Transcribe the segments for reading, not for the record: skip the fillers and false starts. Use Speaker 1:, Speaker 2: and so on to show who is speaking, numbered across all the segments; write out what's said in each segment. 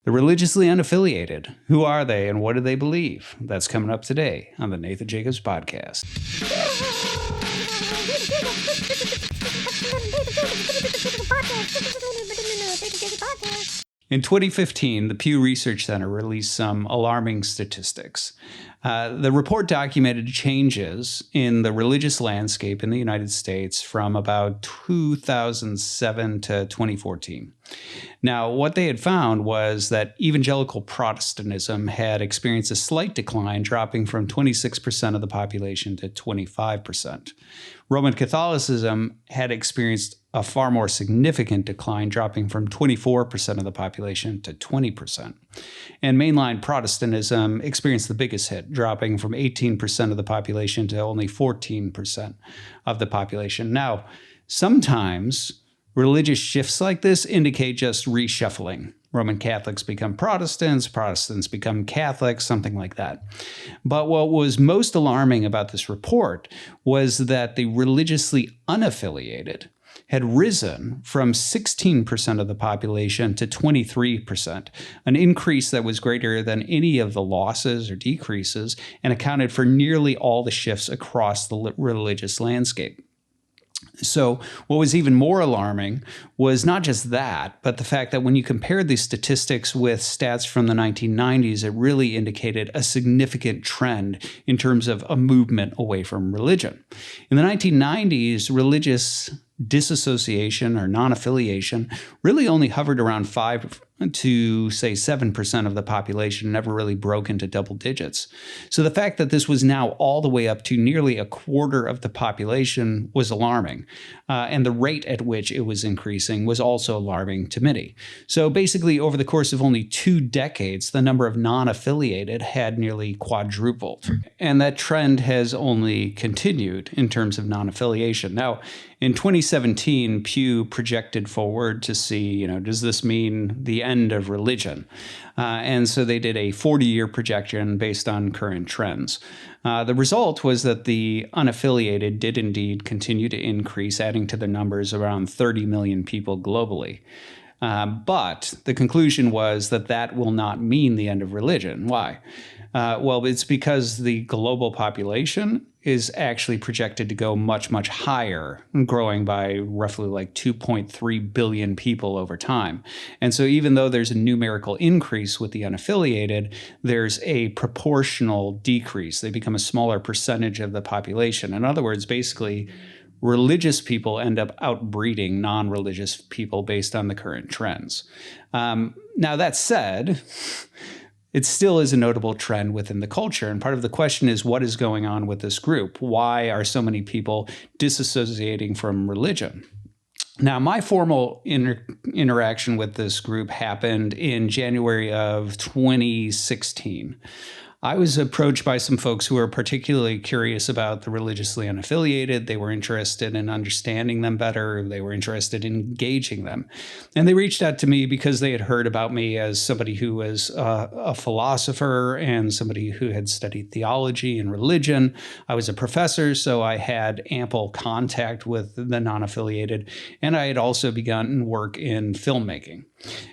Speaker 1: The religiously unaffiliated. Who are they and what do they believe? That's coming up today on the Nathan Jacobs Podcast. In 2015, the Pew Research Center released some alarming statistics. The report documented changes in the religious landscape in the United States from about 2007 to 2014. Now, what they had found was that evangelical Protestantism had experienced a slight decline, dropping from 26% of the population to 25%. Roman Catholicism had experienced a far more significant decline, dropping from 24% of the population to 20%. And mainline Protestantism experienced the biggest hit, dropping from 18% of the population to only 14% of the population. Now, sometimes religious shifts like this indicate just reshuffling. Roman Catholics become Protestants, Protestants become Catholics, something like that. But what was most alarming about this report was that the religiously unaffiliated had risen from 16% of the population to 23%, an increase that was greater than any of the losses or decreases and accounted for nearly all the shifts across the religious landscape. So what was even more alarming was not just that, but the fact that when you compared these statistics with stats from the 1990s, it really indicated a significant trend in terms of a movement away from religion. In the 1990s, religious disassociation or non-affiliation really only hovered around 5 to say 7% of the population, never really broke into double digits. So the fact that this was now all the way up to nearly a quarter of the population was alarming. And the rate at which it was increasing was also alarming to many. So basically, over the course of only 2 decades, the number of non-affiliated had nearly quadrupled. And that trend has only continued in terms of non-affiliation. Now, in 2017, Pew projected forward to see, does this mean the end of religion? And so they did a 40-year projection based on current trends. The result was that the unaffiliated did indeed continue to increase, adding to the numbers around 30 million people globally. But the conclusion was that that will not mean the end of religion. Why? Well, it's because the global population is actually projected to go much, much higher, growing by roughly like 2.3 billion people over time. And so even though there's a numerical increase with the unaffiliated, there's a proportional decrease. They become a smaller percentage of the population. In other words, basically, religious people end up outbreeding non-religious people based on the current trends. Now, that said, it still is a notable trend within the culture. And part of the question is, what is going on with this group? Why are so many people disassociating from religion? Now, my formal interaction with this group happened in January of 2016. I was approached by some folks who were particularly curious about the religiously unaffiliated. They were interested in understanding them better. They were interested in engaging them. And they reached out to me because they had heard about me as somebody who was a philosopher and somebody who had studied theology and religion. I was a professor, so I had ample contact with the non-affiliated. And I had also begun work in filmmaking.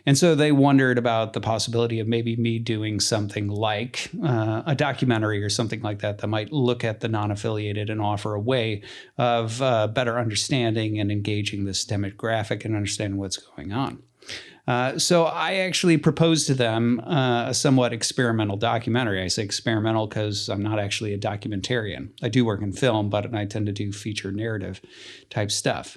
Speaker 1: And so they wondered about the possibility of maybe me doing something like a documentary or something like that might look at the non-affiliated and offer a way of better understanding and engaging this demographic and understanding what's going on. So I actually proposed to them a somewhat experimental documentary. I say experimental because I'm not actually a documentarian. I do work in film, but I tend to do feature narrative type stuff.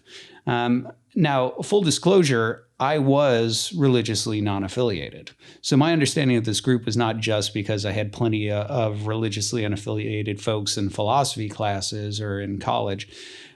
Speaker 1: Now, full disclosure, I was religiously non-affiliated. So my understanding of this group was not just because I had plenty of religiously unaffiliated folks in philosophy classes or in college.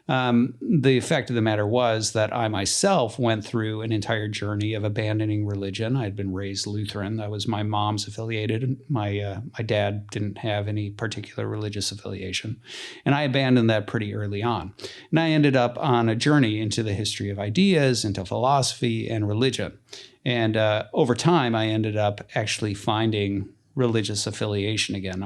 Speaker 1: The fact of the matter was that I myself went through an entire journey of abandoning religion. I had been raised Lutheran. That was my mom's affiliated. My dad didn't have any particular religious affiliation. And I abandoned that pretty early on. And I ended up on a journey into the history of ideas, into philosophy and religion. And over time, I ended up actually finding religious affiliation again.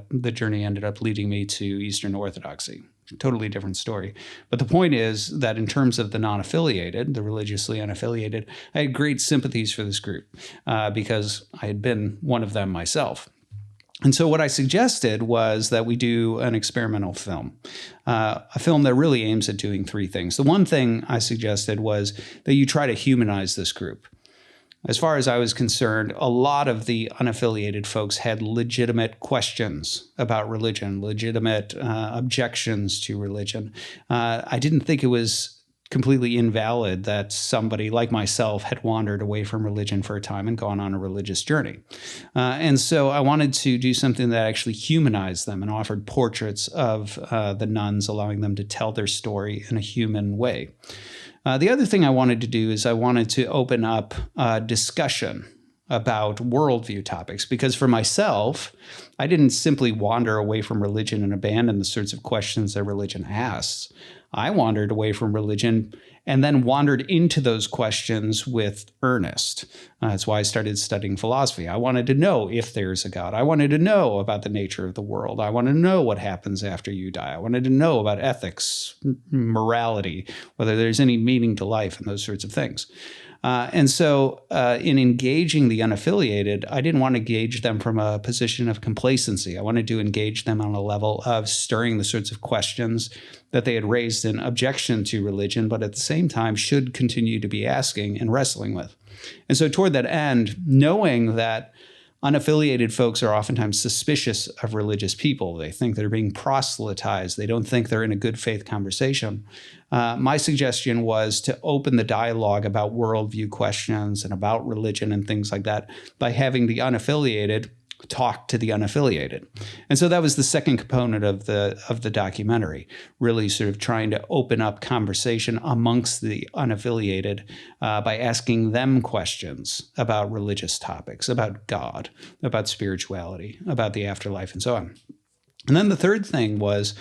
Speaker 1: The journey ended up leading me to Eastern Orthodoxy. totally different story. But the point is that in terms of the non-affiliated, the religiously unaffiliated, I had great sympathies for this group because I had been one of them myself. And so what I suggested was that we do an experimental film, a film that really aims at doing three things. The one thing I suggested was that you try to humanize this group. As far as I was concerned, a lot of the unaffiliated folks had legitimate questions about religion, legitimate objections to religion. I didn't think it was completely invalid that somebody like myself had wandered away from religion for a time and gone on a religious journey. And so I wanted to do something that actually humanized them and offered portraits of the nuns, allowing them to tell their story in a human way. The other thing I wanted to do is I wanted to open up a discussion about worldview topics, because for myself, I didn't simply wander away from religion and abandon the sorts of questions that religion asks. I wandered away from religion and then wandered into those questions with earnest. That's why I started studying philosophy. I wanted to know if there's a God. I wanted to know about the nature of the world. I wanted to know what happens after you die. I wanted to know about ethics, morality, whether there's any meaning to life, and those sorts of things. And so in engaging the unaffiliated, I didn't want to engage them from a position of complacency. I wanted to engage them on a level of stirring the sorts of questions that they had raised in objection to religion, but at the same time should continue to be asking and wrestling with. And so toward that end, knowing that unaffiliated folks are oftentimes suspicious of religious people. They think they're being proselytized. They don't think they're in a good faith conversation. My suggestion was to open the dialogue about worldview questions and about religion and things like that by having the unaffiliated talk to the unaffiliated. And so that was the second component of the documentary, really sort of trying to open up conversation amongst the unaffiliated by asking them questions about religious topics, about God, about spirituality, about the afterlife, and so on. And then the third thing was,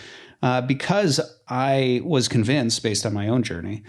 Speaker 1: because I was convinced, based on my own journey,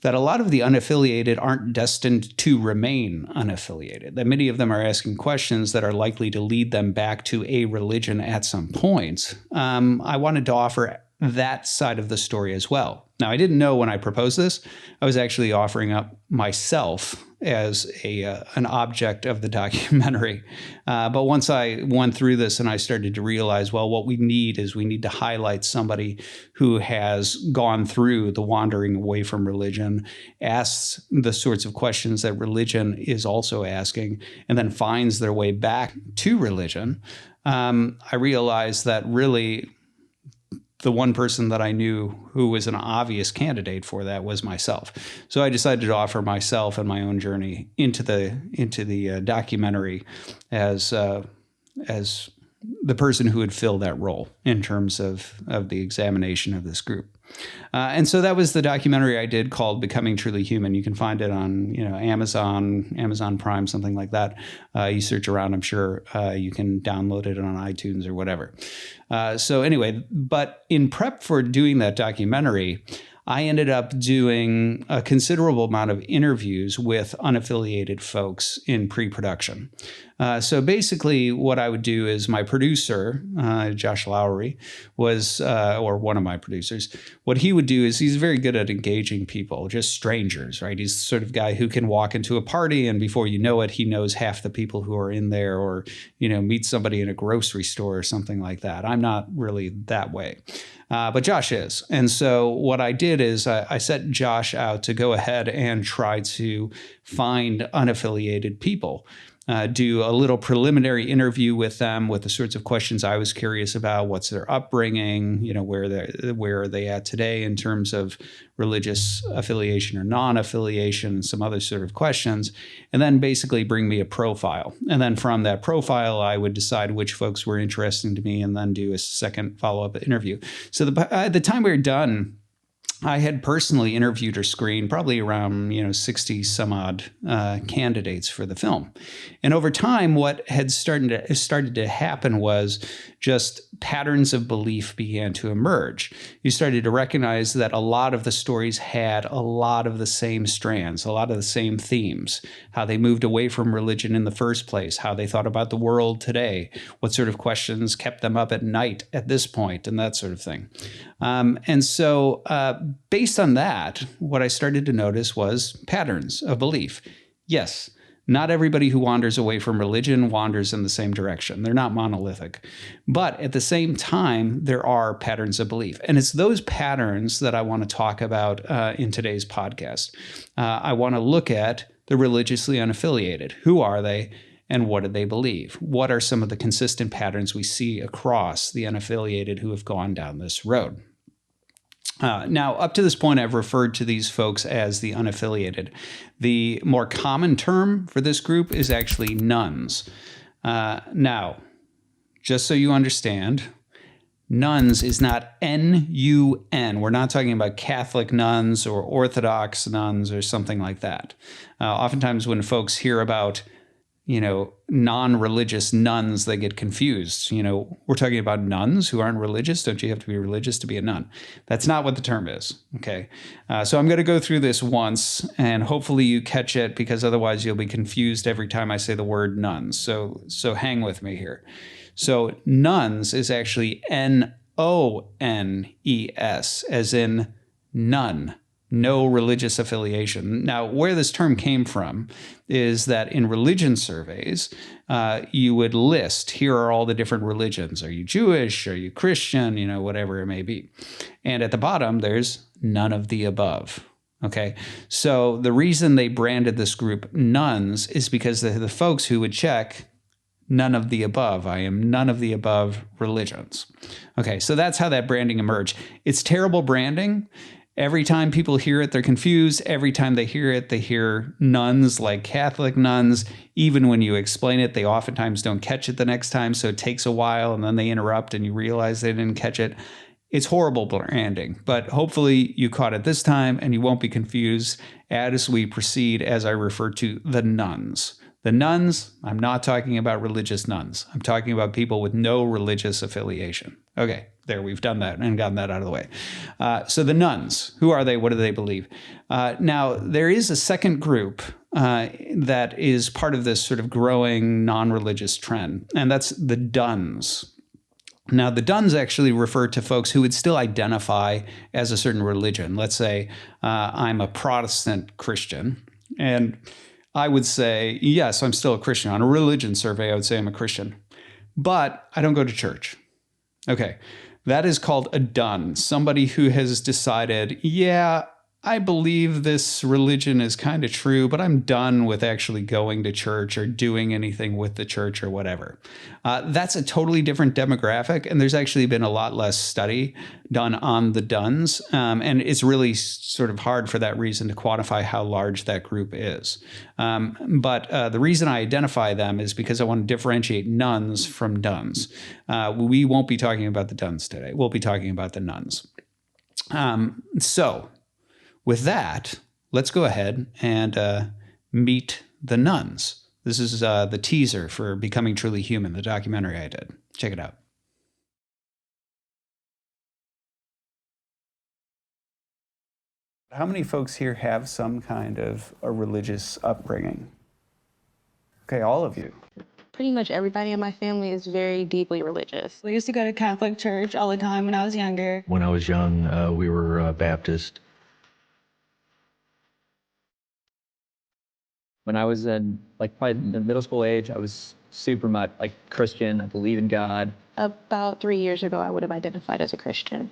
Speaker 1: that a lot of the unaffiliated aren't destined to remain unaffiliated, that many of them are asking questions that are likely to lead them back to a religion at some point. I wanted to offer that side of the story as well. Now, I didn't know when I proposed this, I was actually offering up myself as an object of the documentary. But once I went through this and I started to realize, well, what we need to highlight somebody who has gone through the wandering away from religion, asks the sorts of questions that religion is also asking, and then finds their way back to religion. I realized that really the one person that I knew who was an obvious candidate for that was myself. So I decided to offer myself and my own journey into the documentary as the person who would fill that role in terms of the examination of this group. And so that was the documentary I did called Becoming Truly Human. You can find it on Amazon Prime, something like that. You search around, I'm sure you can download it on iTunes or whatever. So anyway, but in prep for doing that documentary, I ended up doing a considerable amount of interviews with unaffiliated folks in pre-production. So basically what I would do is my producer, Josh Lowry, or one of my producers, what he would do is he's very good at engaging people, just strangers, right? He's the sort of guy who can walk into a party and before you know it, he knows half the people who are in there, or, meet somebody in a grocery store or something like that. I'm not really that way. But Josh is. And so what I did is I set Josh out to go ahead and try to find unaffiliated people, do a little preliminary interview with them with the sorts of questions I was curious about. What's their upbringing? Where are they at today in terms of religious affiliation or non-affiliation, and some other sort of questions, and then basically bring me a profile. And then from that profile, I would decide which folks were interesting to me and then do a second follow-up interview. So at the time we were done, I had personally interviewed or screened probably around 60 some odd candidates for the film, and over time, what had started to happen was just patterns of belief began to emerge. You started to recognize that a lot of the stories had a lot of the same strands, a lot of the same themes, how they moved away from religion in the first place, how they thought about the world today, what sort of questions kept them up at night at this point, and that sort of thing. And so based on that, what I started to notice was patterns of belief. Yes, not everybody who wanders away from religion wanders in the same direction. They're not monolithic. But at the same time, there are patterns of belief. And it's those patterns that I want to talk about in today's podcast. I want to look at the religiously unaffiliated. Who are they? And what do they believe? What are some of the consistent patterns we see across the unaffiliated who have gone down this road? Now, up to this point, I've referred to these folks as the unaffiliated. The more common term for this group is actually nuns. Now, just so you understand, nuns is not N-U-N. We're not talking about Catholic nuns or Orthodox nuns or something like that. Oftentimes when folks hear about non-religious nuns, they get confused. We're talking about nuns who aren't religious. Don't you have to be religious to be a nun? That's not what the term is. Okay. So I'm going to go through this once and hopefully you catch it, because otherwise you'll be confused every time I say the word nuns. So hang with me here. So nuns is actually N-O-N-E-S, as in none. No religious affiliation. Now, where this term came from is that in religion surveys, you would list, here are all the different religions. Are you Jewish? Are you Christian? Whatever it may be. And at the bottom, there's none of the above. Okay. So the reason they branded this group nuns is because they're the folks who would check none of the above. I am none of the above religions. Okay. So that's how that branding emerged. It's terrible branding. Every time people hear it, they're confused. Every time they hear it, they hear nuns like Catholic nuns. Even when you explain it, they oftentimes don't catch it the next time. So it takes a while and then they interrupt and you realize they didn't catch it. It's horrible branding, but hopefully you caught it this time and you won't be confused as we proceed, as I refer to the nuns. The nuns, I'm not talking about religious nuns. I'm talking about people with no religious affiliation. Okay, there, we've done that and gotten that out of the way. So the nuns, who are they? What do they believe? Now, there is a second group that is part of this sort of growing non-religious trend, and that's the duns. Now, the duns actually refer to folks who would still identify as a certain religion. Let's say I'm a Protestant Christian, and I would say, yes, I'm still a Christian. On a religion survey, I would say I'm a Christian, but I don't go to church. Okay, that is called a dun, somebody who has decided, yeah, I believe this religion is kind of true, but I'm done with actually going to church or doing anything with the church or whatever. That's a totally different demographic, and there's actually been a lot less study done on the duns, and it's really sort of hard for that reason to quantify how large that group is. But the reason I identify them is because I want to differentiate nuns from duns. We won't be talking about the duns today. We'll be talking about the nuns. So with that, let's go ahead and meet the nuns. This is the teaser for Becoming Truly Human, the documentary I did. Check it out. How many folks here have some kind of a religious upbringing? Okay, all of you.
Speaker 2: Pretty much everybody in my family is very deeply religious.
Speaker 3: We used to go to Catholic church all the time when I was younger.
Speaker 4: When I was young, we were Baptist.
Speaker 5: When I was in probably the middle school age, I was super much Christian. I believe in God.
Speaker 2: About 3 years ago, I would have identified as a Christian.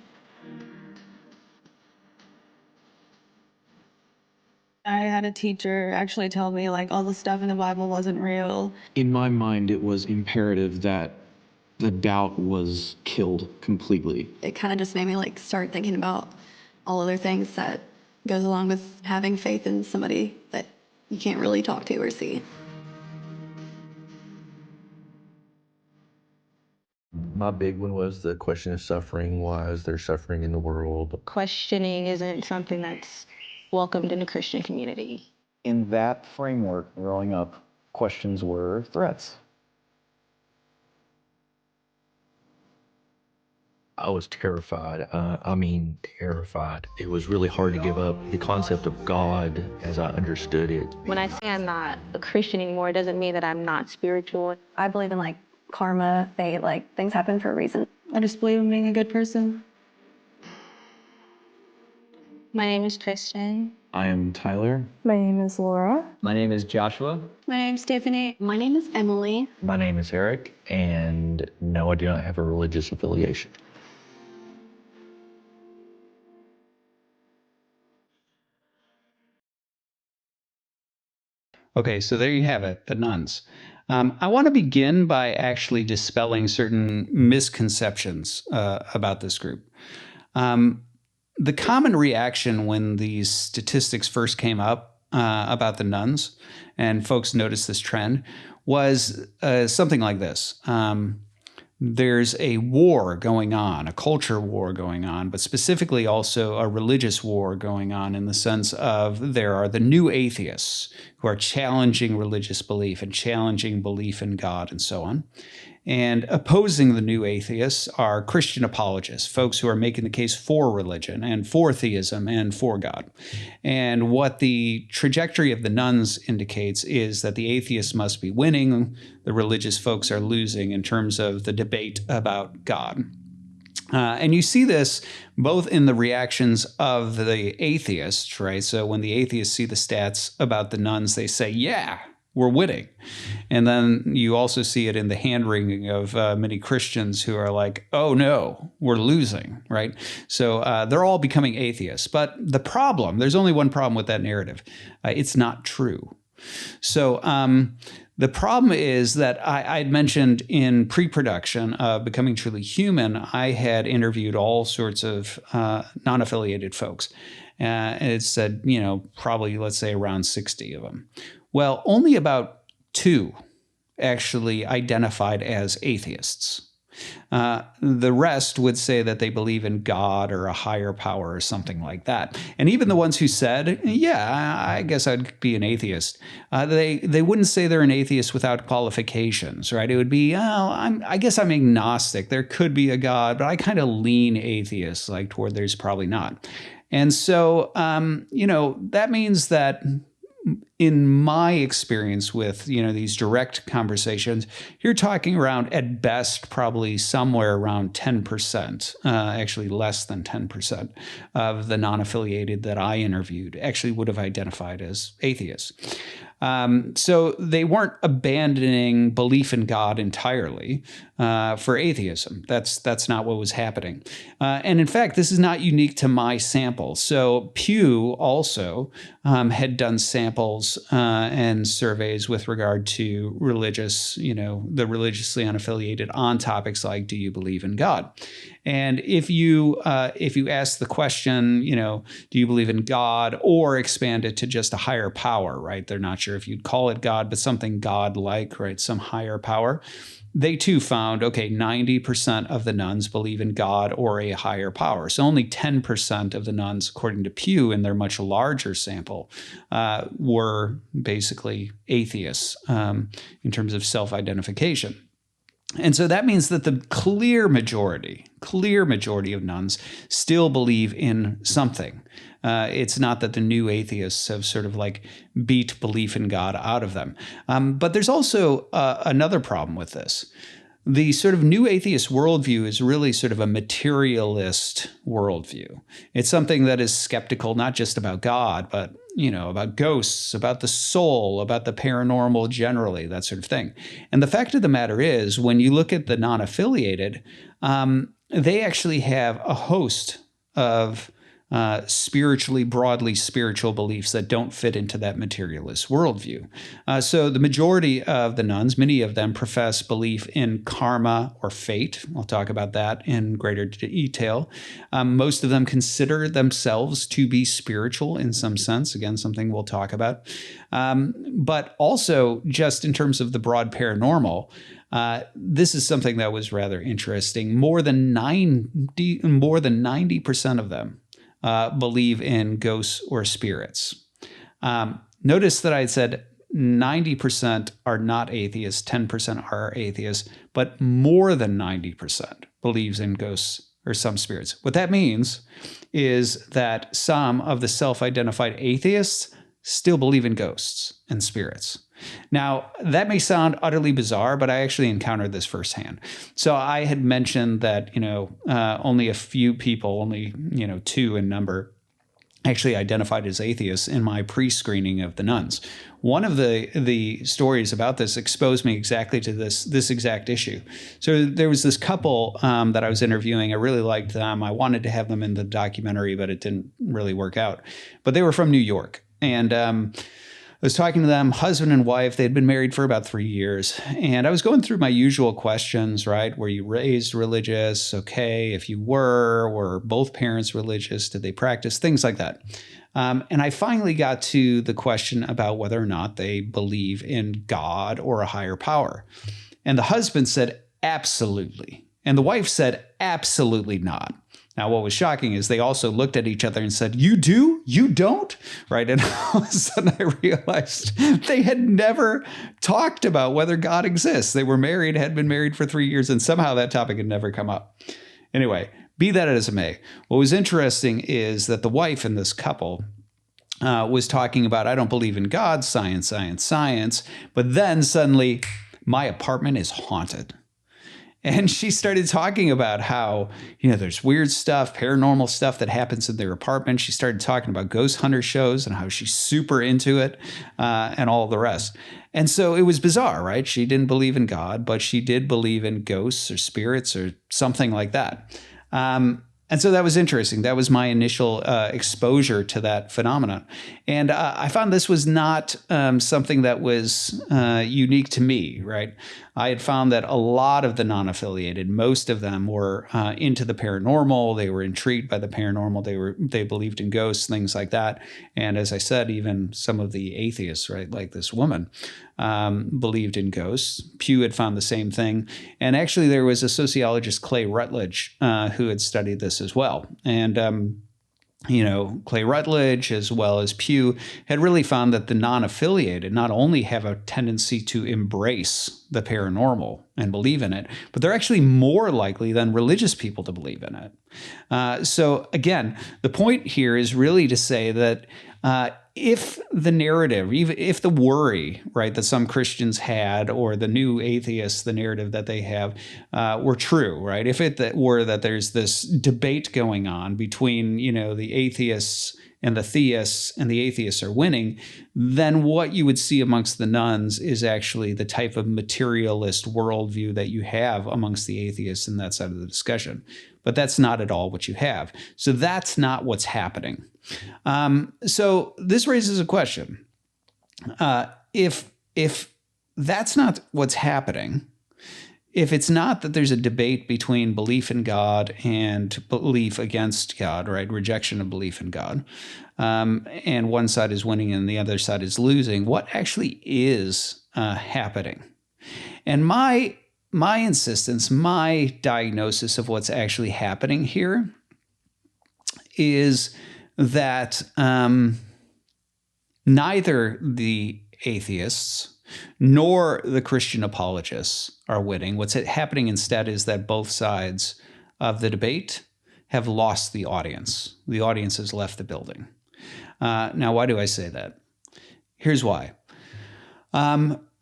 Speaker 3: I had a teacher actually tell me all the stuff in the Bible wasn't real.
Speaker 6: In my mind, it was imperative that the doubt was killed completely.
Speaker 7: It kind of just made me start thinking about all other things that goes along with having faith in somebody that you can't really talk to or see.
Speaker 4: My big one was the question of suffering. Why is there suffering in the world?
Speaker 2: Questioning isn't something that's welcomed in the Christian community.
Speaker 5: In that framework, growing up, questions were threats.
Speaker 4: I was terrified. Terrified. It was really hard to give up the concept of God as I understood it.
Speaker 2: When I say I'm not a Christian anymore, it doesn't mean that I'm not spiritual.
Speaker 7: I believe in like karma, fate, like things happen for a reason.
Speaker 3: I just believe in being a good person.
Speaker 2: My name is Tristan.
Speaker 6: I am Tyler.
Speaker 8: My name is Laura.
Speaker 5: My name is Joshua.
Speaker 3: My name's Tiffany.
Speaker 7: My name is Emily.
Speaker 4: My name is Eric, and no, I do not have a religious affiliation.
Speaker 1: Okay, so there you have it, the nuns. I want to begin by actually dispelling certain misconceptions about this group. The common reaction when these statistics first came up about the nuns, and folks noticed this trend, was something like this. There's a war going on, a culture war going on, but specifically also a religious war going on in the sense of there are the new atheists who are challenging religious belief and challenging belief in God and so on. And opposing the new atheists are Christian apologists, folks who are making the case for religion and for theism and for God. And what the trajectory of the nuns indicates is that the atheists must be winning, the religious folks are losing in terms of the debate about God. And you see this both in the reactions of the atheists, right? So when the atheists see the stats about the nuns, they say, yeah, we're winning. And then you also see it in the hand-wringing of many Christians who are like, oh no, we're losing, right? So they're all becoming atheists. But the problem, there's only one problem with that narrative. It's not true. So the problem is that I'd mentioned in pre-production of Becoming Truly Human, I had interviewed all sorts of non-affiliated folks. It said, probably, let's say, around 60 of them. Well, only about 2 actually identified as atheists. The rest would say that they believe in God or a higher power or something like that. And even the ones who said, yeah, I guess I'd be an atheist, they wouldn't say they're an atheist without qualifications, right? It would be, I guess I'm agnostic. There could be a God, but I kind of lean atheist, like toward there's probably not. And so, that means that in my experience with, these direct conversations, you're talking around, at best, probably somewhere around 10%, actually less than 10% of the non-affiliated that I interviewed actually would have identified as atheists. So they weren't abandoning belief in God entirely for atheism. That's not what was happening. And in fact, this is not unique to my sample. So Pew also had done samples and surveys with regard to religious, the religiously unaffiliated on topics like, do you believe in God? And if you ask the question, do you believe in God, or expand it to just a higher power, right? They're not sure if you'd call it God, but something God-like, right? Some higher power. They too found, 90% of the nuns believe in God or a higher power. So only 10% of the nuns, according to Pew, in their much larger sample, were basically atheists in terms of self-identification. And so that means that the clear majority of nuns still believe in something. It's not that the new atheists have sort of like beat belief in God out of them. But there's also another problem with this. The sort of new atheist worldview is really sort of a materialist worldview. It's something that is skeptical not just about God, but about ghosts, about the soul, about the paranormal generally, that sort of thing. And the fact of the matter is, when you look at the non-affiliated, they actually have a host of broadly spiritual beliefs that don't fit into that materialist worldview. So the majority of the nuns, many of them profess belief in karma or fate. I'll talk about that in greater detail. Most of them consider themselves to be spiritual in some sense. Again, something we'll talk about. But also, just in terms of the broad paranormal, this is something that was rather interesting. More than 90% of them believe in ghosts or spirits. Notice that I said 90% are not atheists, 10% are atheists, but more than 90% believes in ghosts or some spirits. What that means is that some of the self-identified atheists still believe in ghosts and spirits. Now, that may sound utterly bizarre, but I actually encountered this firsthand. So I had mentioned that, only a few people, only, 2 in number, actually identified as atheists in my pre-screening of the nuns. One of the stories about this exposed me exactly to this exact issue. So there was this couple that I was interviewing. I really liked them. I wanted to have them in the documentary, but it didn't really work out. But they were from New York. And I was talking to them, husband and wife. They'd been married for about 3 years. And I was going through my usual questions, right? Were you raised religious? Okay. If you were both parents religious? Did they practice? Things like that. And I finally got to the question about whether or not they believe in God or a higher power. And the husband said, absolutely. And the wife said, absolutely not. Now, what was shocking is they also looked at each other and said, you do? You don't? Right? And all of a sudden I realized they had never talked about whether God exists. They were married, had been married for 3 years, and somehow that topic had never come up. Anyway, be that as it may, what was interesting is that the wife in this couple was talking about, I don't believe in God, science, science, science. But then suddenly, my apartment is haunted. And she started talking about how, there's weird stuff, paranormal stuff that happens in their apartment. She started talking about ghost hunter shows and how she's super into it and all the rest. And so it was bizarre, right? She didn't believe in God, but she did believe in ghosts or spirits or something like that. And so that was interesting. That was my initial exposure to that phenomenon. And I found this was not something that was unique to me, right? I had found that a lot of the non-affiliated, most of them were into the paranormal. They were intrigued by the paranormal. They believed in ghosts, things like that. And as I said, even some of the atheists, right, like this woman, believed in ghosts. Pew had found the same thing. And actually, there was a sociologist, Clay Rutledge, who had studied this as well. And Clay Rutledge, as well as Pew, had really found that the non-affiliated not only have a tendency to embrace the paranormal and believe in it, but they're actually more likely than religious people to believe in it. So again, the point here is really to say that if the narrative, even if the worry, right, that some Christians had, or the new atheists, the narrative that they have, were true, right? If it were that there's this debate going on between, the atheists and the theists, and the atheists are winning, then what you would see amongst the nuns is actually the type of materialist worldview that you have amongst the atheists in that side of the discussion. But that's not at all what you have. So that's not what's happening. So this raises a question. If that's not what's happening, if it's not that there's a debate between belief in God and belief against God, right, rejection of belief in God, and one side is winning and the other side is losing, what actually is happening? And my insistence, my diagnosis of what's actually happening here is that neither the atheists nor the Christian apologists are winning. What's happening instead is that both sides of the debate have lost the audience. The audience has left the building. Now, why do I say that? Here's why.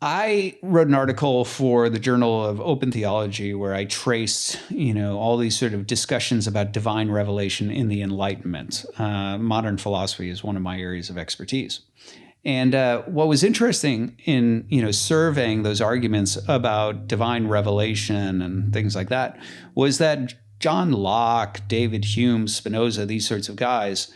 Speaker 1: I wrote an article for the Journal of Open Theology where I traced, all these sort of discussions about divine revelation in the Enlightenment. Modern philosophy is one of my areas of expertise. And what was interesting in, surveying those arguments about divine revelation and things like that was that John Locke, David Hume, Spinoza, these sorts of guys,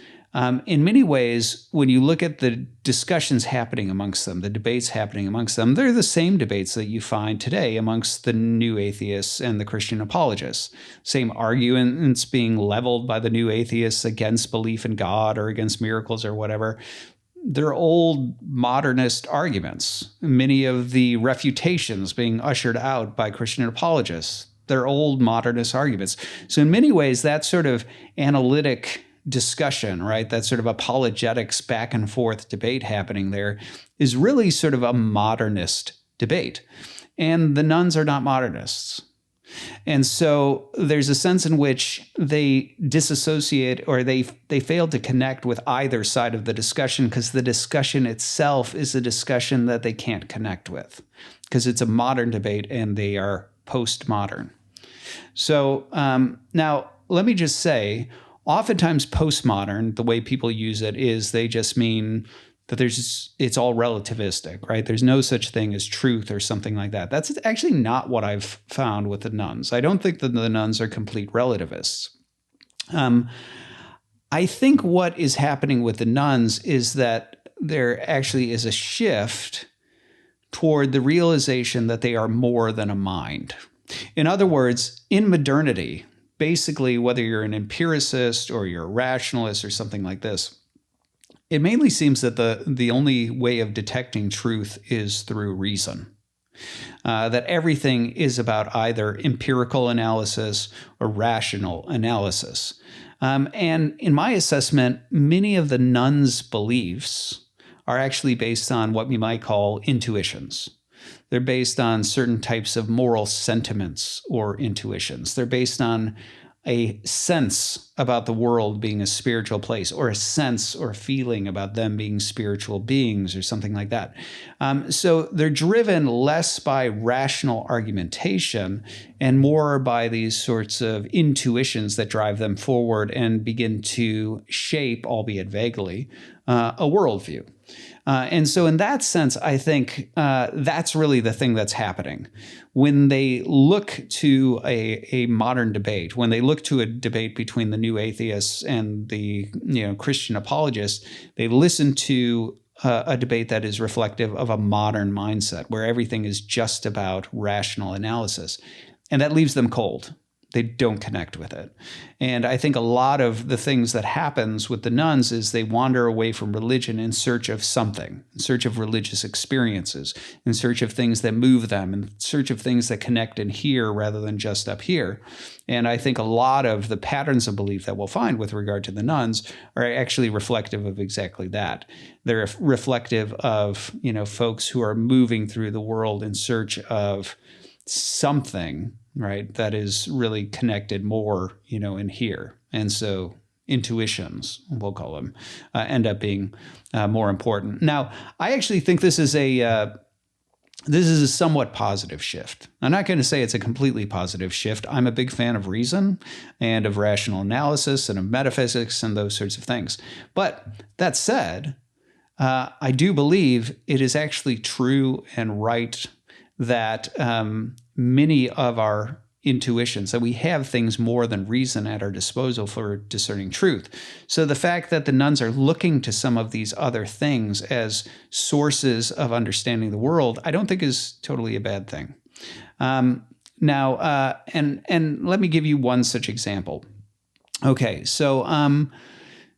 Speaker 1: in many ways, when you look at the discussions happening amongst them, the debates happening amongst them, they're the same debates that you find today amongst the new atheists and the Christian apologists. Same arguments being leveled by the new atheists against belief in God or against miracles or whatever. They're old modernist arguments. Many of the refutations being ushered out by Christian apologists, they're old modernist arguments. So in many ways, that sort of analytic discussion, right, that sort of apologetics back and forth debate happening there is really sort of a modernist debate. And the nuns are not modernists. And so there's a sense in which they disassociate, or they fail to connect with either side of the discussion, because the discussion itself is a discussion that they can't connect with, because it's a modern debate and they are postmodern. So now let me just say, oftentimes postmodern, the way people use it is they just mean that it's all relativistic, right? There's no such thing as truth or something like that. That's actually not what I've found with the nuns. I don't think that the nuns are complete relativists. I think what is happening with the nuns is that there actually is a shift toward the realization that they are more than a mind. In other words, in modernity, basically, whether you're an empiricist or you're a rationalist or something like this, it mainly seems that the only way of detecting truth is through reason. That everything is about either empirical analysis or rational analysis. And in my assessment, many of the nuns' beliefs are actually based on what we might call intuitions. They're based on certain types of moral sentiments or intuitions. They're based on a sense about the world being a spiritual place, or a sense or feeling about them being spiritual beings or something like that. So they're driven less by rational argumentation and more by these sorts of intuitions that drive them forward and begin to shape, albeit vaguely, a worldview. And so in that sense, I think that's really the thing that's happening. When they look to a modern debate, when they look to a debate between the new atheists and the Christian apologists, they listen to a debate that is reflective of a modern mindset where everything is just about rational analysis. And that leaves them cold. They don't connect with it. And I think a lot of the things that happens with the nuns is they wander away from religion in search of something, in search of religious experiences, in search of things that move them, in search of things that connect in here rather than just up here. And I think a lot of the patterns of belief that we'll find with regard to the nuns are actually reflective of exactly that. They're reflective of, folks who are moving through the world in search of something, right, that is really connected more, in here. And so intuitions, we'll call them, end up being more important. Now, I actually think this is a somewhat positive shift. I'm not going to say it's a completely positive shift. I'm a big fan of reason and of rational analysis and of metaphysics and those sorts of things. But that said, I do believe it is actually true and right that many of our intuitions, that we have things more than reason at our disposal for discerning truth. So the fact that the nuns are looking to some of these other things as sources of understanding the world, I don't think is totally a bad thing. Now, let me give you one such example. Okay, so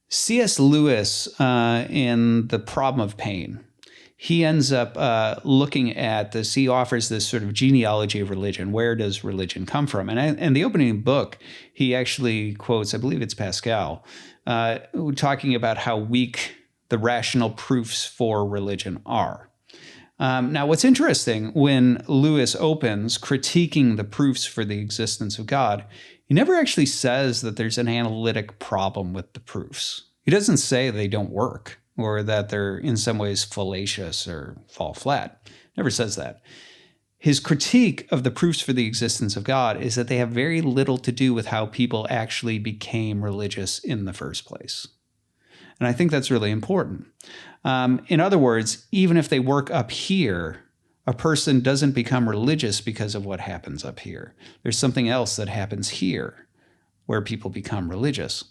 Speaker 1: C.S. Lewis in The Problem of Pain, he ends up looking at this. He offers this sort of genealogy of religion. Where does religion come from? And the opening book, he actually quotes, I believe it's Pascal, talking about how weak the rational proofs for religion are. Now, what's interesting, when Lewis opens critiquing the proofs for the existence of God, he never actually says that there's an analytic problem with the proofs. He doesn't say they don't work, or that they're in some ways fallacious or fall flat. Never says that. His critique of the proofs for the existence of God is that they have very little to do with how people actually became religious in the first place. And I think that's really important. In other words, even if they work up here, a person doesn't become religious because of what happens up here. There's something else that happens here where people become religious.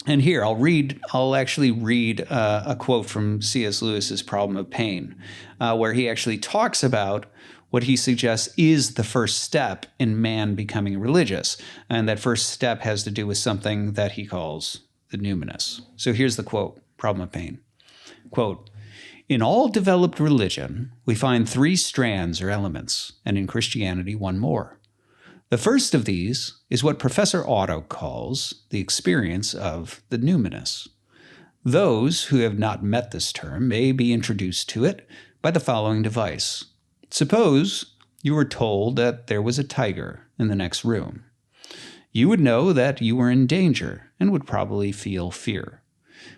Speaker 1: And here, I'll actually read a quote from C.S. Lewis's Problem of Pain, where he actually talks about what he suggests is the first step in man becoming religious. And that first step has to do with something that he calls the numinous. So here's the quote, Problem of Pain. Quote, "In all developed religion, we find 3 strands or elements, and in Christianity, 1 more. The first of these is what Professor Otto calls the experience of the numinous. Those who have not met this term may be introduced to it by the following device. Suppose you were told that there was a tiger in the next room. You would know that you were in danger and would probably feel fear.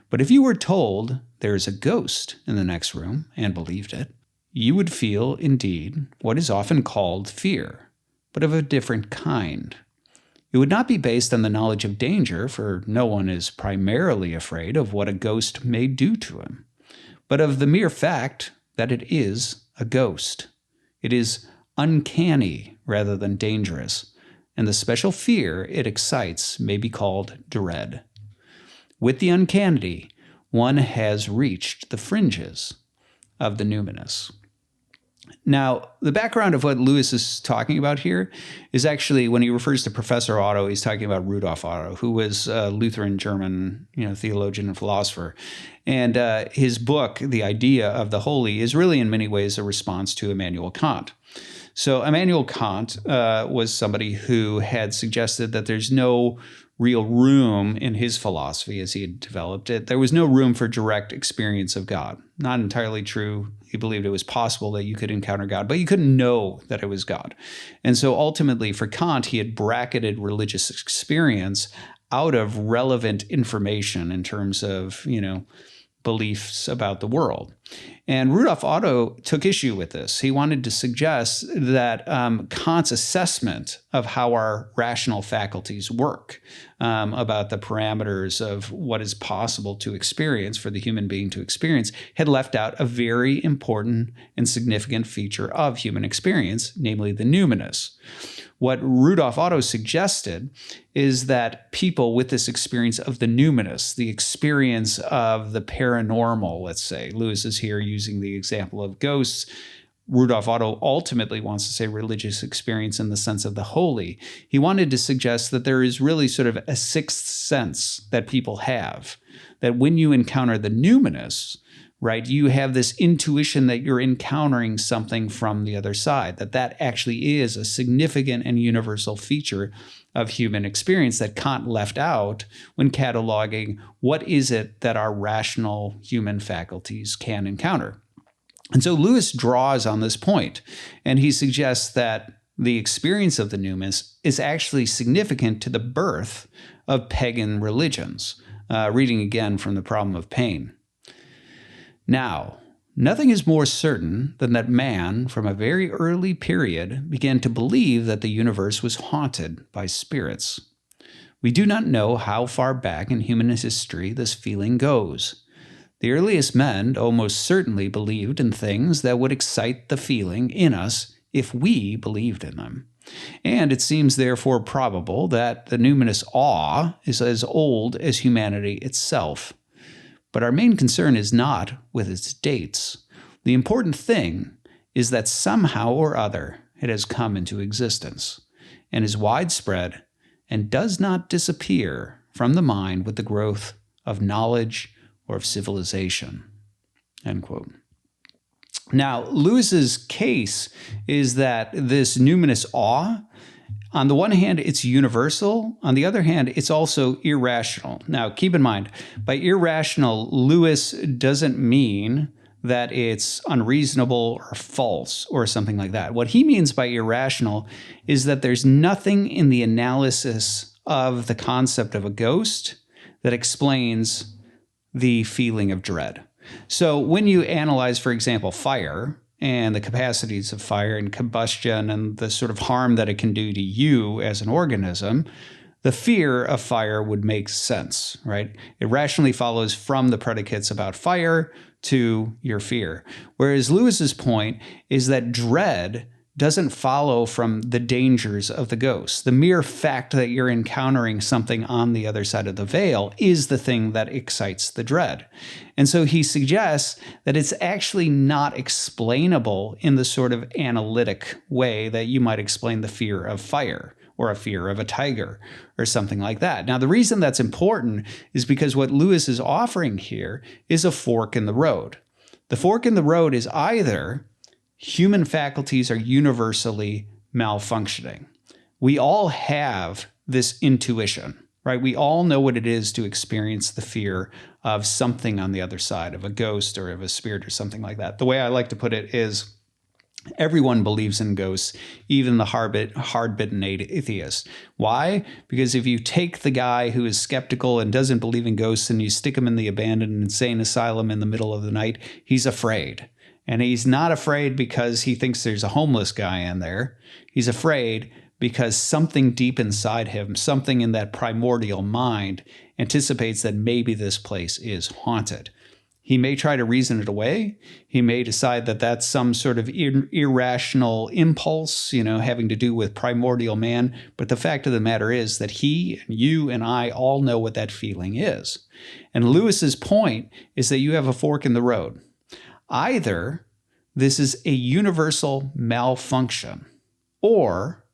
Speaker 1: But if you were told there is a ghost in the next room and believed it, you would feel indeed what is often called fear, but of a different kind. It would not be based on the knowledge of danger, for no one is primarily afraid of what a ghost may do to him, but of the mere fact that it is a ghost. It is uncanny rather than dangerous, and the special fear it excites may be called dread. With the uncanny, one has reached the fringes of the numinous." Now, the background of what Lewis is talking about here is actually, when he refers to Professor Otto, he's talking about Rudolf Otto, who was a Lutheran German, theologian and philosopher. And his book, The Idea of the Holy, is really in many ways a response to Immanuel Kant. So Immanuel Kant was somebody who had suggested that there's no real room in his philosophy as he had developed it. There was no room for direct experience of God. Not entirely true. He believed it was possible that you could encounter God, but you couldn't know that it was God. And so ultimately for Kant, he had bracketed religious experience out of relevant information in terms of, beliefs about the world. And Rudolf Otto took issue with this. He wanted to suggest that Kant's assessment of how our rational faculties work, about the parameters of what is possible to experience for the human being to experience, had left out a very important and significant feature of human experience, namely the numinous. What Rudolf Otto suggested is that people with this experience of the numinous, the experience of the paranormal, let's say, Lewis is here using the example of ghosts. Rudolf Otto ultimately wants to say religious experience in the sense of the holy. He wanted to suggest that there is really sort of a sixth sense that people have, that when you encounter the numinous, right, you have this intuition that you're encountering something from the other side, that actually is a significant and universal feature of human experience that Kant left out when cataloging what is it that our rational human faculties can encounter. And so Lewis draws on this point, and he suggests that the experience of the numinous is actually significant to the birth of pagan religions. Reading again from the Problem of Pain. "Now, nothing is more certain than that man, from a very early period, began to believe that the universe was haunted by spirits. We do not know how far back in human history this feeling goes. The earliest men almost certainly believed in things that would excite the feeling in us if we believed in them. And it seems therefore probable that the numinous awe is as old as humanity itself. But our main concern is not with its dates. The important thing is that somehow or other it has come into existence and is widespread and does not disappear from the mind with the growth of knowledge or of civilization." End quote. Now, Lewis's case is that this numinous awe, on the one hand, it's universal. On the other hand, it's also irrational. Now, keep in mind, by irrational, Lewis doesn't mean that it's unreasonable or false or something like that. What he means by irrational is that there's nothing in the analysis of the concept of a ghost that explains the feeling of dread. So when you analyze, for example, fire and the capacities of fire and combustion and the sort of harm that it can do to you as an organism, the fear of fire would make sense, right? It rationally follows from the predicates about fire to your fear. Whereas Lewis's point is that dread doesn't follow from the dangers of the ghost. The mere fact that you're encountering something on the other side of the veil is the thing that excites the dread. And so he suggests that it's actually not explainable in the sort of analytic way that you might explain the fear of fire or a fear of a tiger or something like that. Now, the reason that's important is because what Lewis is offering here is a fork in the road. The fork in the road is either human faculties are universally malfunctioning. We all have this intuition, right? We all know what it is to experience the fear of something on the other side, of a ghost or of a spirit or something like that. The way I like to put it is everyone believes in ghosts, even the hard-bitten atheist. Why? Because if you take the guy who is skeptical and doesn't believe in ghosts and you stick him in the abandoned insane asylum in the middle of the night, he's afraid. And he's not afraid because he thinks there's a homeless guy in there. He's afraid because something deep inside him, something in that primordial mind, anticipates that maybe this place is haunted. He may try to reason it away. He may decide that that's some sort of irrational impulse, having to do with primordial man. But the fact of the matter is that he and you and I all know what that feeling is. And Lewis's point is that you have a fork in the road. Either this is a universal malfunction, or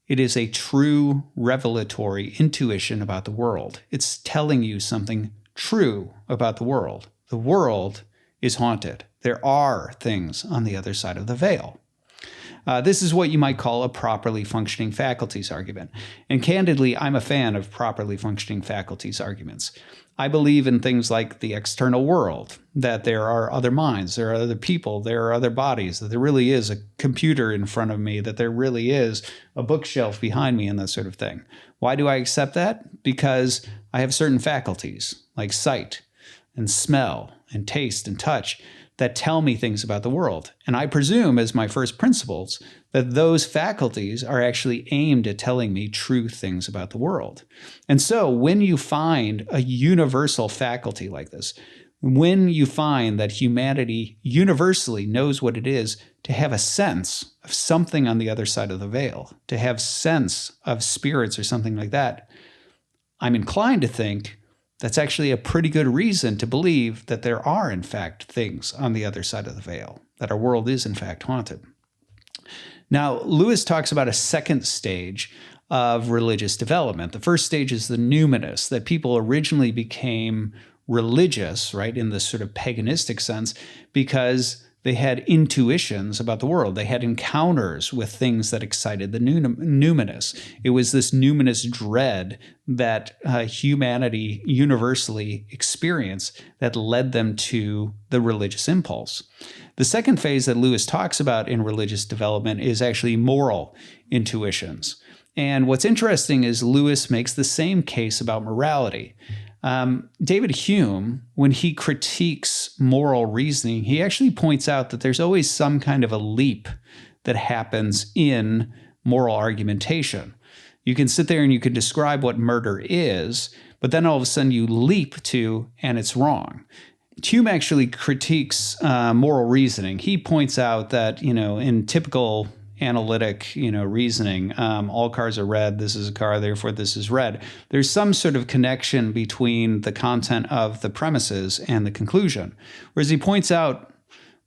Speaker 1: it is a true revelatory intuition about the world. It's telling you something true about the world. The world is haunted. There are things on the other side of the veil. This is what you might call a properly functioning faculties argument. And candidly, I'm a fan of properly functioning faculties arguments. I believe in things like the external world, that there are other minds, there are other people, there are other bodies, that there really is a computer in front of me, that there really is a bookshelf behind me, and that sort of thing. Why do I accept that? Because I have certain faculties, like sight and smell and taste and touch, that tell me things about the world. And I presume, as my first principles, that those faculties are actually aimed at telling me true things about the world. And so when you find a universal faculty like this, when you find that humanity universally knows what it is to have a sense of something on the other side of the veil, to have sense of spirits or something like that, I'm inclined to think that's actually a pretty good reason to believe that there are, in fact, things on the other side of the veil, that our world is, in fact, haunted. Now, Lewis talks about a second stage of religious development. The first stage is the numinous, that people originally became religious, right, in this sort of paganistic sense, because they had intuitions about the world. They had encounters with things that excited the numinous. It was this numinous dread that humanity universally experienced that led them to the religious impulse. The second phase that Lewis talks about in religious development is actually moral intuitions. And what's interesting is Lewis makes the same case about morality. David Hume, when he critiques moral reasoning, he actually points out that there's always some kind of a leap that happens in moral argumentation. You can sit there and you can describe what murder is, but then all of a sudden you leap to, and it's wrong. Hume actually critiques moral reasoning. He points out that, in typical analytic, reasoning, all cars are red, this is a car, therefore this is red. There's some sort of connection between the content of the premises and the conclusion. Whereas he points out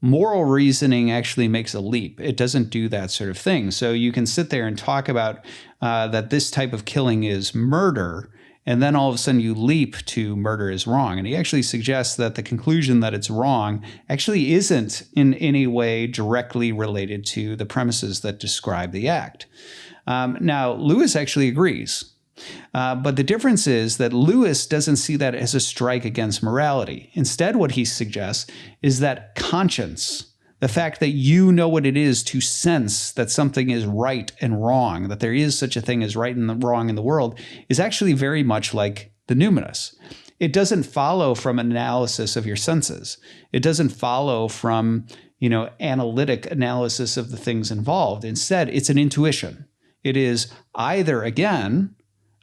Speaker 1: moral reasoning actually makes a leap. It doesn't do that sort of thing. So you can sit there and talk about that this type of killing is murder, and then all of a sudden you leap to murder is wrong. And he actually suggests that the conclusion that it's wrong actually isn't in any way directly related to the premises that describe the act. Now, Lewis actually agrees. But the difference is that Lewis doesn't see that as a strike against morality. Instead, what he suggests is that conscience, the fact that you know what it is to sense that something is right and wrong, that there is such a thing as right and wrong in the world, is actually very much like the numinous. It doesn't follow from analysis of your senses. It doesn't follow from, analytic analysis of the things involved. Instead, it's an intuition. It is either, again,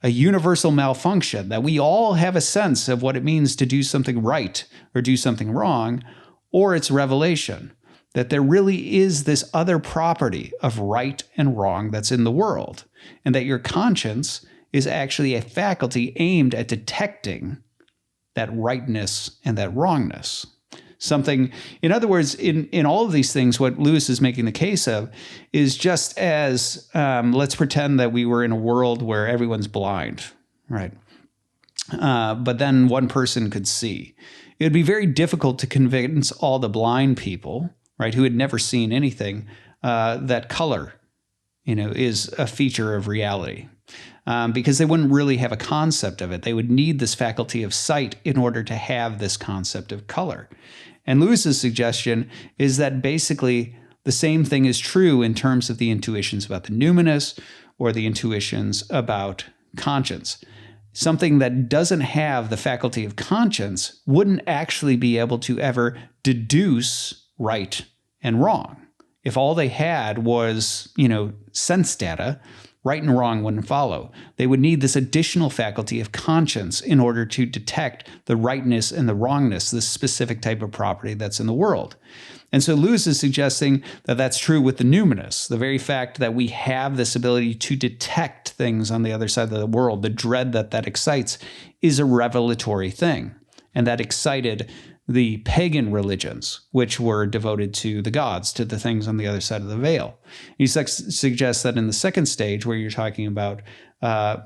Speaker 1: a universal malfunction, that we all have a sense of what it means to do something right or do something wrong, or it's revelation. that there really is this other property of right and wrong that's in the world, and that your conscience is actually a faculty aimed at detecting that rightness and that wrongness. Something, in other words, in all of these things, what Lewis is making the case of is just as, let's pretend that we were in a world where everyone's blind, right? But then one person could see. It would be very difficult to convince all the blind people, right, who had never seen anything, that color, is a feature of reality. Because they wouldn't really have a concept of it. They would need this faculty of sight in order to have this concept of color. And Lewis's suggestion is that basically the same thing is true in terms of the intuitions about the numinous or the intuitions about conscience. Something that doesn't have the faculty of conscience wouldn't actually be able to ever deduce right and wrong. If all they had was, sense data, right and wrong wouldn't follow. They would need this additional faculty of conscience in order to detect the rightness and the wrongness, this specific type of property that's in the world. And so Lewis is suggesting that that's true with the numinous. The very fact that we have this ability to detect things on the other side of the world, the dread that excites, is a revelatory thing. And that excited the pagan religions, which were devoted to the gods, to the things on the other side of the veil. He suggests that in the second stage, where you're talking about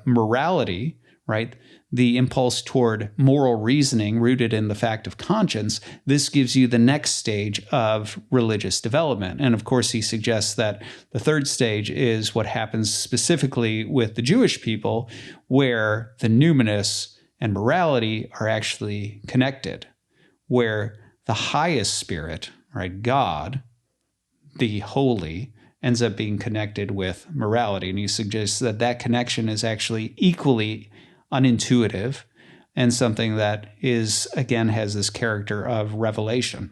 Speaker 1: morality, right, the impulse toward moral reasoning rooted in the fact of conscience, this gives you the next stage of religious development. And of course, he suggests that the third stage is what happens specifically with the Jewish people, where the numinous and morality are actually connected, where the highest spirit, right, God, the holy, ends up being connected with morality. And he suggests that that connection is actually equally unintuitive and something that is, again, has this character of revelation.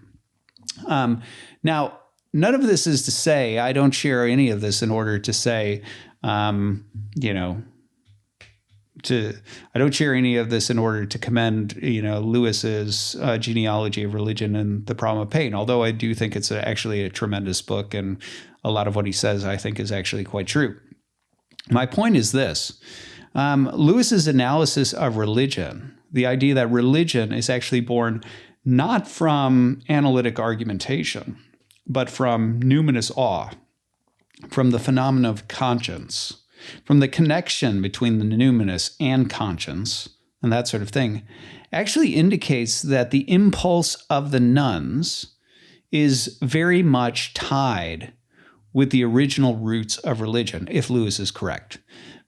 Speaker 1: Now, none of this is to say, I don't share any of this in order to say, I don't share any of this in order to commend, Lewis's genealogy of religion and the problem of pain, although I do think it's actually a tremendous book, and a lot of what he says, I think, is actually quite true. My point is this. Lewis's analysis of religion, the idea that religion is actually born not from analytic argumentation, but from numinous awe, from the phenomena of conscience, from the connection between the numinous and conscience, and that sort of thing, actually indicates that the impulse of the nuns is very much tied with the original roots of religion, if Lewis is correct.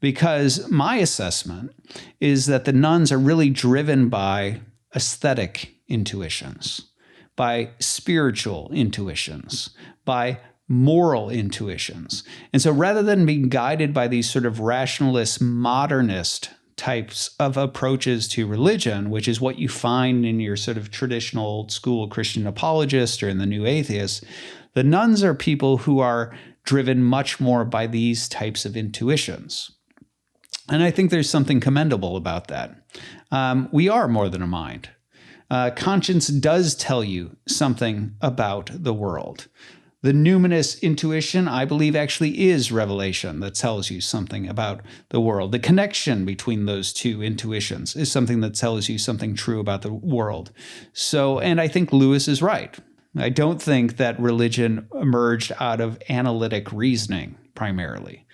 Speaker 1: Because my assessment is that the nuns are really driven by aesthetic intuitions, by spiritual intuitions, by moral intuitions. And so rather than being guided by these sort of rationalist, modernist types of approaches to religion, which is what you find in your sort of traditional old school Christian apologist or in the New Atheists, the nuns are people who are driven much more by these types of intuitions. And I think there's something commendable about that. We are more than a mind. Conscience does tell you something about the world. The numinous intuition, I believe, actually is revelation that tells you something about the world. The connection between those two intuitions is something that tells you something true about the world. So, and I think Lewis is right. I don't think that religion emerged out of analytic reasoning primarily.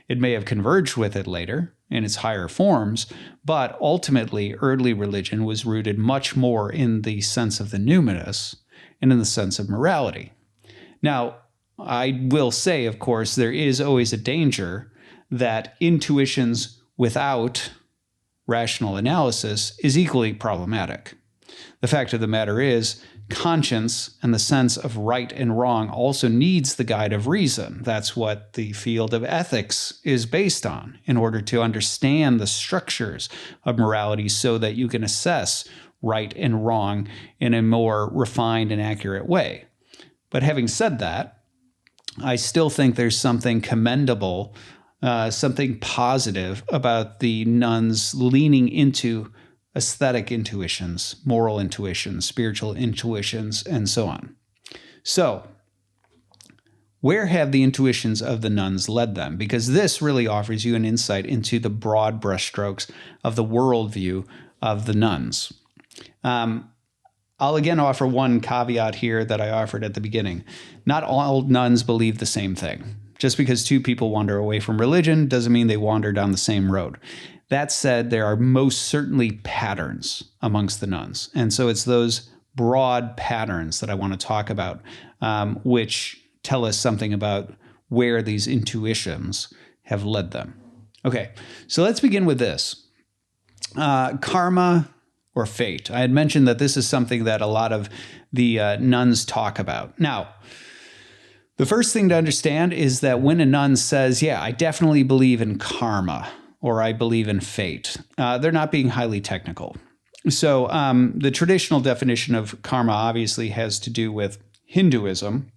Speaker 1: It may have converged with it later in its higher forms, but ultimately early religion was rooted much more in the sense of the numinous and in the sense of morality. Now, I will say, of course, there is always a danger that intuitions without rational analysis is equally problematic. The fact of the matter is, conscience and the sense of right and wrong also needs the guide of reason. That's what the field of ethics is based on in order to understand the structures of morality so that you can assess right and wrong in a more refined and accurate way. But having said that, I still think there's something commendable, something positive about the nuns leaning into aesthetic intuitions, moral intuitions, spiritual intuitions, and so on. So Where have the intuitions of the nuns led them? Because this really offers you an insight into the broad brushstrokes of the worldview of the nuns. I'll again offer one caveat here that I offered at the beginning. Not all nuns believe the same thing. Just because two people wander away from religion doesn't mean they wander down the same road. That said, there are most certainly patterns amongst the nuns. And so it's those broad patterns that I want to talk about, which tell us something about where these intuitions have led them. Okay, so let's begin with this. Karma or fate. I had mentioned that this is something that a lot of the nuns talk about. Now, the first thing to understand is that when a nun says, yeah, I definitely believe in karma, or I believe in fate, they're not being highly technical. So the traditional definition of karma obviously has to do with Hinduism,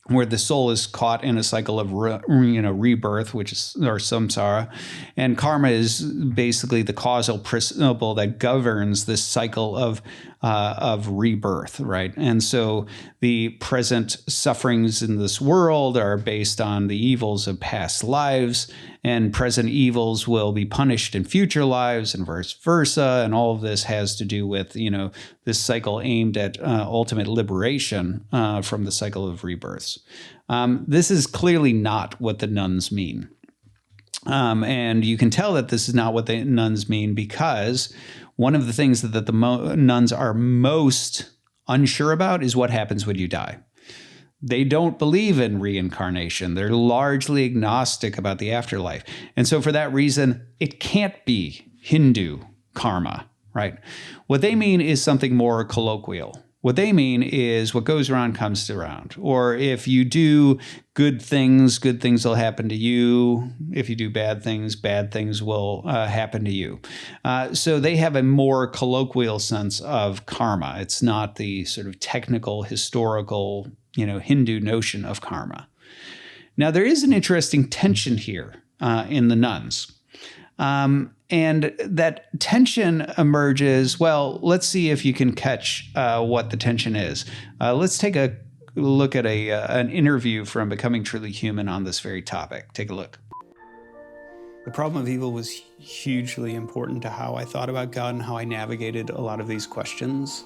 Speaker 1: where the soul is caught in a cycle of rebirth, which is or samsara, and karma is basically the causal principle that governs this cycle of rebirth, right? And so the present sufferings in this world are based on the evils of past lives, and present evils will be punished in future lives, and vice versa. And all of this has to do with this cycle aimed at ultimate liberation from the cycle of rebirths. This is clearly not what the nuns mean. And you can tell that this is not what the nuns mean because one of the things that the nuns are most unsure about is what happens when you die. They don't believe in reincarnation. They're largely agnostic about the afterlife. And so for that reason, it can't be Hindu karma, right? What they mean is something more colloquial. What they mean is what goes around comes around. Or if you do good things will happen to you. If you do bad things will happen to you. So they have a more colloquial sense of karma. It's not the sort of technical, historical, Hindu notion of karma. Now, there is an interesting tension here in the nuns. And that tension emerges, well, let's see if you can catch what the tension is. Let's take a look at an interview from Becoming Truly Human on this very topic. Take a look.
Speaker 8: The problem of evil was hugely important to how I thought about God and how I navigated a lot of these questions.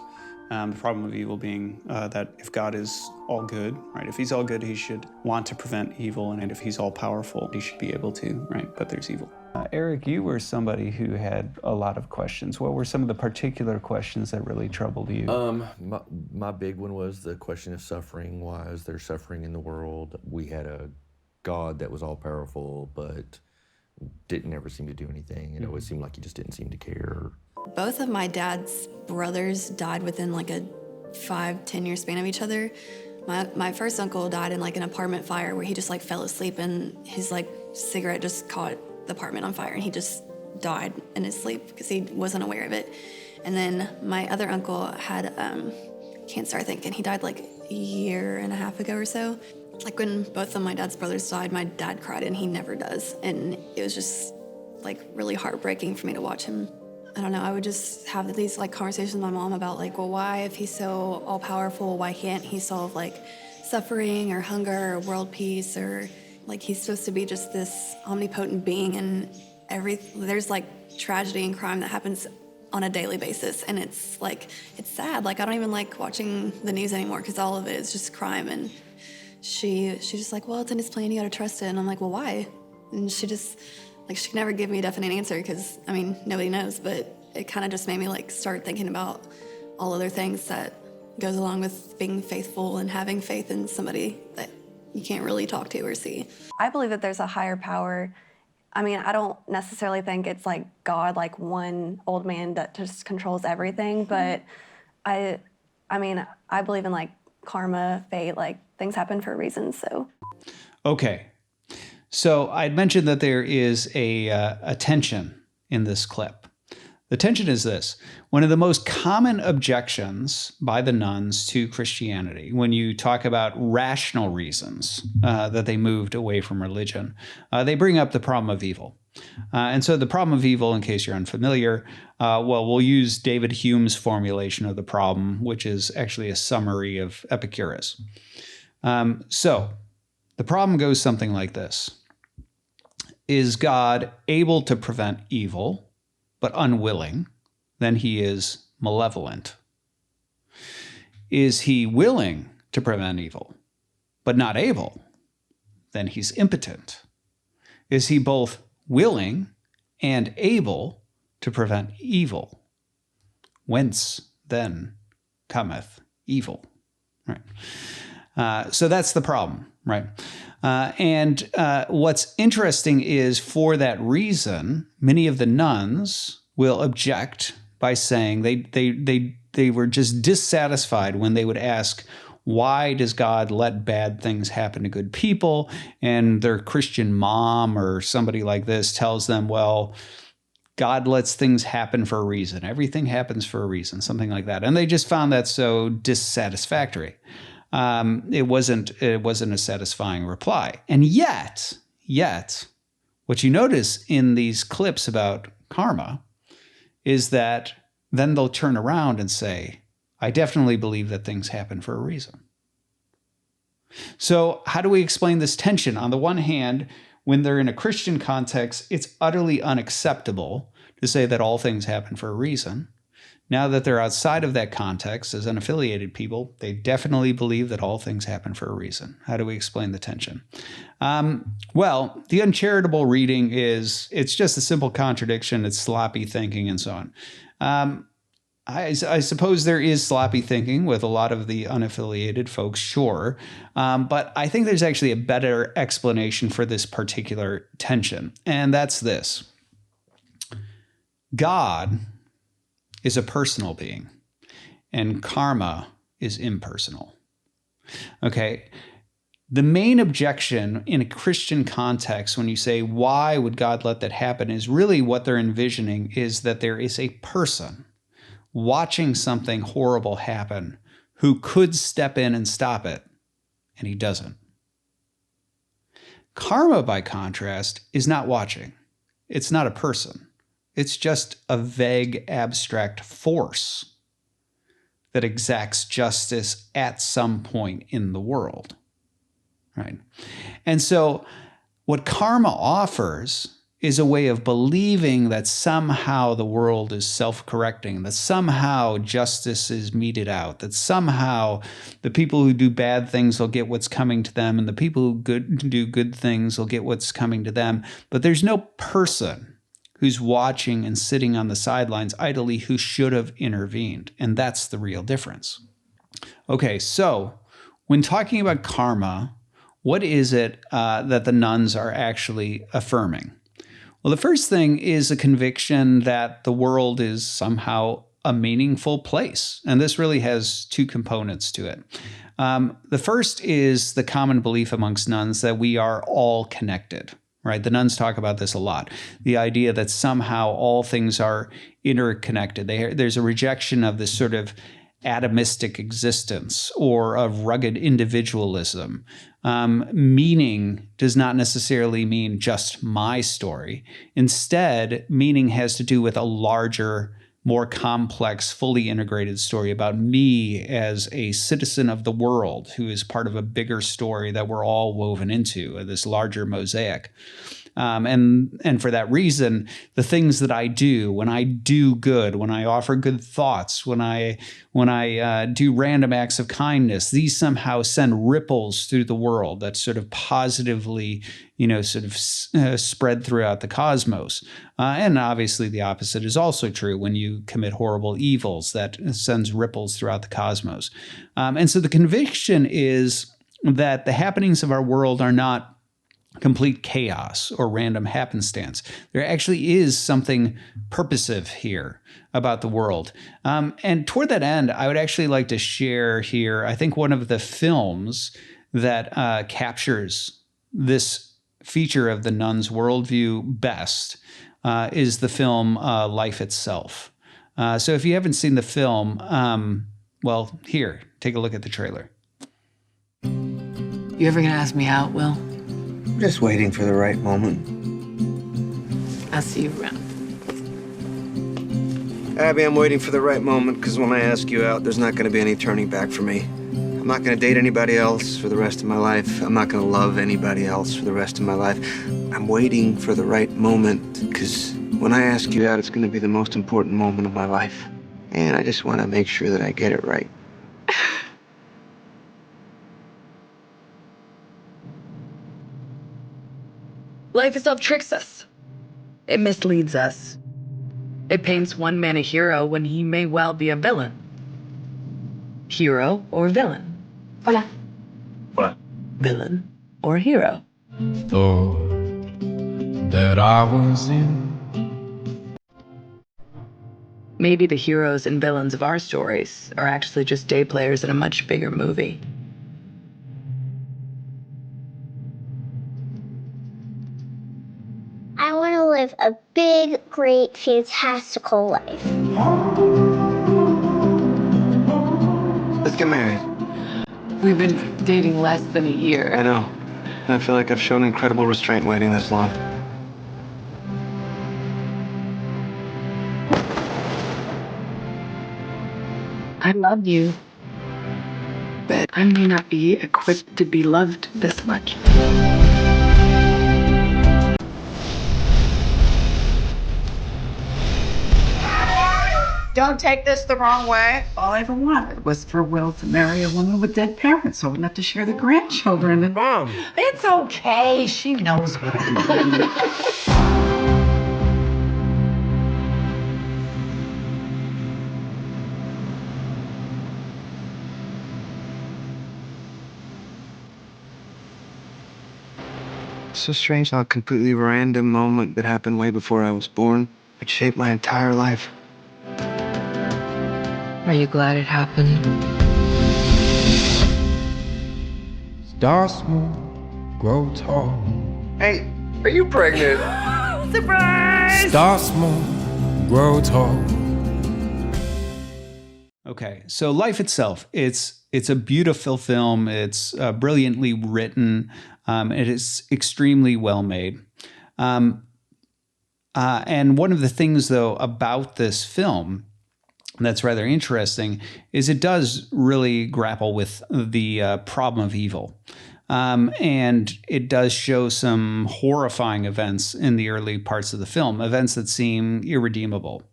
Speaker 8: The problem of evil being that if God is all good, right? If he's all good, he should want to prevent evil. And if he's all powerful, he should be able to, right? But there's evil.
Speaker 1: Eric, you were somebody who had a lot of questions. What were some of the particular questions that really troubled you?
Speaker 4: My big one was the question of suffering. Why is there suffering in the world? We had a God that was all powerful, but didn't ever seem to do anything. It seemed like he just didn't seem to care.
Speaker 7: Both of my dad's brothers died within like a 5-10 year span of each other. My first uncle died in like an apartment fire where he just like fell asleep and his like cigarette just caught the apartment on fire and he just died in his sleep because he wasn't aware of it. And then my other uncle had cancer, I think, and he died like a year and a half ago or so. Like when both of my dad's brothers died, my dad cried and he never does. And it was just like really heartbreaking for me to watch him. I don't know, I would just have these like conversations with my mom about like, well, why, if he's so all powerful, why can't he solve like suffering or hunger or world peace, or like he's supposed to be just this omnipotent being, and there's like tragedy and crime that happens on a daily basis, and it's like, it's sad. Like I don't even like watching the news anymore because all of it is just crime. And she's just like, well, it's in his plan, you gotta trust it. And I'm like, well, why? And she just, like, she can never give me a definite answer because, I mean, nobody knows, but it kind of just made me, like, start thinking about all other things that goes along with being faithful and having faith in somebody that you can't really talk to or see.
Speaker 9: I believe that there's a higher power. I mean, I don't necessarily think it's, like, God, like one old man that just controls everything, but I mean, I believe in, like, karma, fate, like, things happen for a reason, so.
Speaker 1: Okay. So I'd mentioned that there is a tension in this clip. The tension is this. One of the most common objections by the nuns to Christianity, when you talk about rational reasons that they moved away from religion, they bring up the problem of evil. And so the problem of evil, in case you're unfamiliar, we'll use David Hume's formulation of the problem, which is actually a summary of Epicurus. So The problem goes something like this. Is God able to prevent evil, but unwilling? Then he is malevolent. Is he willing to prevent evil, but not able? Then he's impotent. Is he both willing and able to prevent evil? Whence then cometh evil? Right. So that's the problem, right? And what's interesting is, for that reason, many of the nuns will object by saying they were just dissatisfied when they would ask, why does God let bad things happen to good people? And their Christian mom or somebody like this tells them, well, God lets things happen for a reason. Everything happens for a reason, something like that. And they just found that so dissatisfactory. It wasn't a satisfying reply. And yet, what you notice in these clips about karma is that then they'll turn around and say, I definitely believe that things happen for a reason. So how do we explain this tension? On the one hand, when they're in a Christian context, it's utterly unacceptable to say that all things happen for a reason. Now that they're outside of that context as unaffiliated people, they definitely believe that all things happen for a reason. How do we explain the tension? Well, the uncharitable reading is, it's just a simple contradiction. It's sloppy thinking and so on. I suppose there is sloppy thinking with a lot of the unaffiliated folks, sure. But I think there's actually a better explanation for this particular tension. And that's this. God is a personal being, and karma is impersonal. Okay. The main objection in a Christian context, when you say, why would God let that happen, is really what they're envisioning is that there is a person watching something horrible happen who could step in and stop it, and he doesn't. Karma, by contrast, is not watching. It's not a person. It's just a vague, abstract force that exacts justice at some point in the world, right? And so what karma offers is a way of believing that somehow the world is self-correcting, that somehow justice is meted out, that somehow the people who do bad things will get what's coming to them, and the people who do good things will get what's coming to them. But there's no person who's watching and sitting on the sidelines idly who should have intervened. And that's the real difference. Okay, so when talking about karma, what is it that the nuns are actually affirming? Well, the first thing is a conviction that the world is somehow a meaningful place. And this really has two components to it. The first is the common belief amongst nuns that we are all connected, right? The nuns talk about this a lot. The idea that somehow all things are interconnected. There's a rejection of this sort of atomistic existence or of rugged individualism. Meaning does not necessarily mean just my story. Instead, meaning has to do with a larger, more complex, fully integrated story about me as a citizen of the world who is part of a bigger story that we're all woven into, this larger mosaic. And for that reason, the things that I do, when I do good, when I offer good thoughts, when I do random acts of kindness, these somehow send ripples through the world that sort of positively, spread throughout the cosmos. And obviously the opposite is also true. When you commit horrible evils, that sends ripples throughout the cosmos. And so the conviction is that the happenings of our world are not complete chaos or random happenstance. There actually is something purposive here about the world. And toward that end, I would actually like to share here, I think one of the films that captures this feature of the nuns' worldview best is the film Life Itself. So if you haven't seen the film, well, here, take a look at the trailer.
Speaker 10: You ever gonna ask me out, Will?
Speaker 11: I'm just waiting for the right moment.
Speaker 10: I'll see you around.
Speaker 11: Abby, I'm waiting for the right moment because when I ask you out, there's not going to be any turning back for me. I'm I'm not going to date anybody else for the rest of my life. I'm not going to love anybody else for the rest of my life. I'm waiting for the right moment, because when I ask you out, it's going to be the most important moment of my life. And I just want to make sure that I get it right.
Speaker 10: Life itself tricks us. It misleads us. It paints one man a hero when he may well be a villain. Hero or villain?
Speaker 2: Hola.
Speaker 12: What?
Speaker 10: Villain or hero?
Speaker 12: Thought that I was in.
Speaker 10: Maybe the heroes and villains of our stories are actually just day players in a much bigger movie.
Speaker 13: I want to live a big, great, fantastical life.
Speaker 11: Let's get married.
Speaker 10: We've been dating less than a year.
Speaker 11: I know. And I feel like I've shown incredible restraint waiting this long.
Speaker 10: I love you, but I may not be equipped to be loved this much.
Speaker 14: Don't take this the wrong way. All I ever wanted was for Will to marry a woman with dead parents so I wouldn't have to share the grandchildren. And
Speaker 11: Mom!
Speaker 14: it's okay. She knows what I mean.
Speaker 11: It's so strange how a completely random moment that happened way before I was born could shape my entire life.
Speaker 10: Are you glad it happened?
Speaker 12: Start small, grow tall.
Speaker 11: Hey, are you pregnant?
Speaker 14: Surprise!
Speaker 12: Start small, grow tall.
Speaker 1: Okay, so Life Itself, it's a beautiful film. It's brilliantly written. It is extremely well made. And one of the things, though, about this film that's rather interesting is it does really grapple with the problem of evil. And it does show some horrifying events in the early parts of the film, events that seem irredeemable,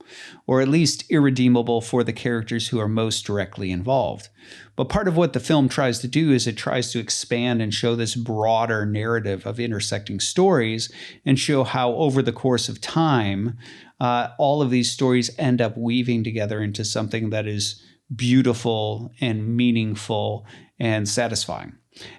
Speaker 1: or at least irredeemable for the characters who are most directly involved. But part of what the film tries to do is it tries to expand and show this broader narrative of intersecting stories and show how over the course of time, all of these stories end up weaving together into something that is beautiful and meaningful and satisfying.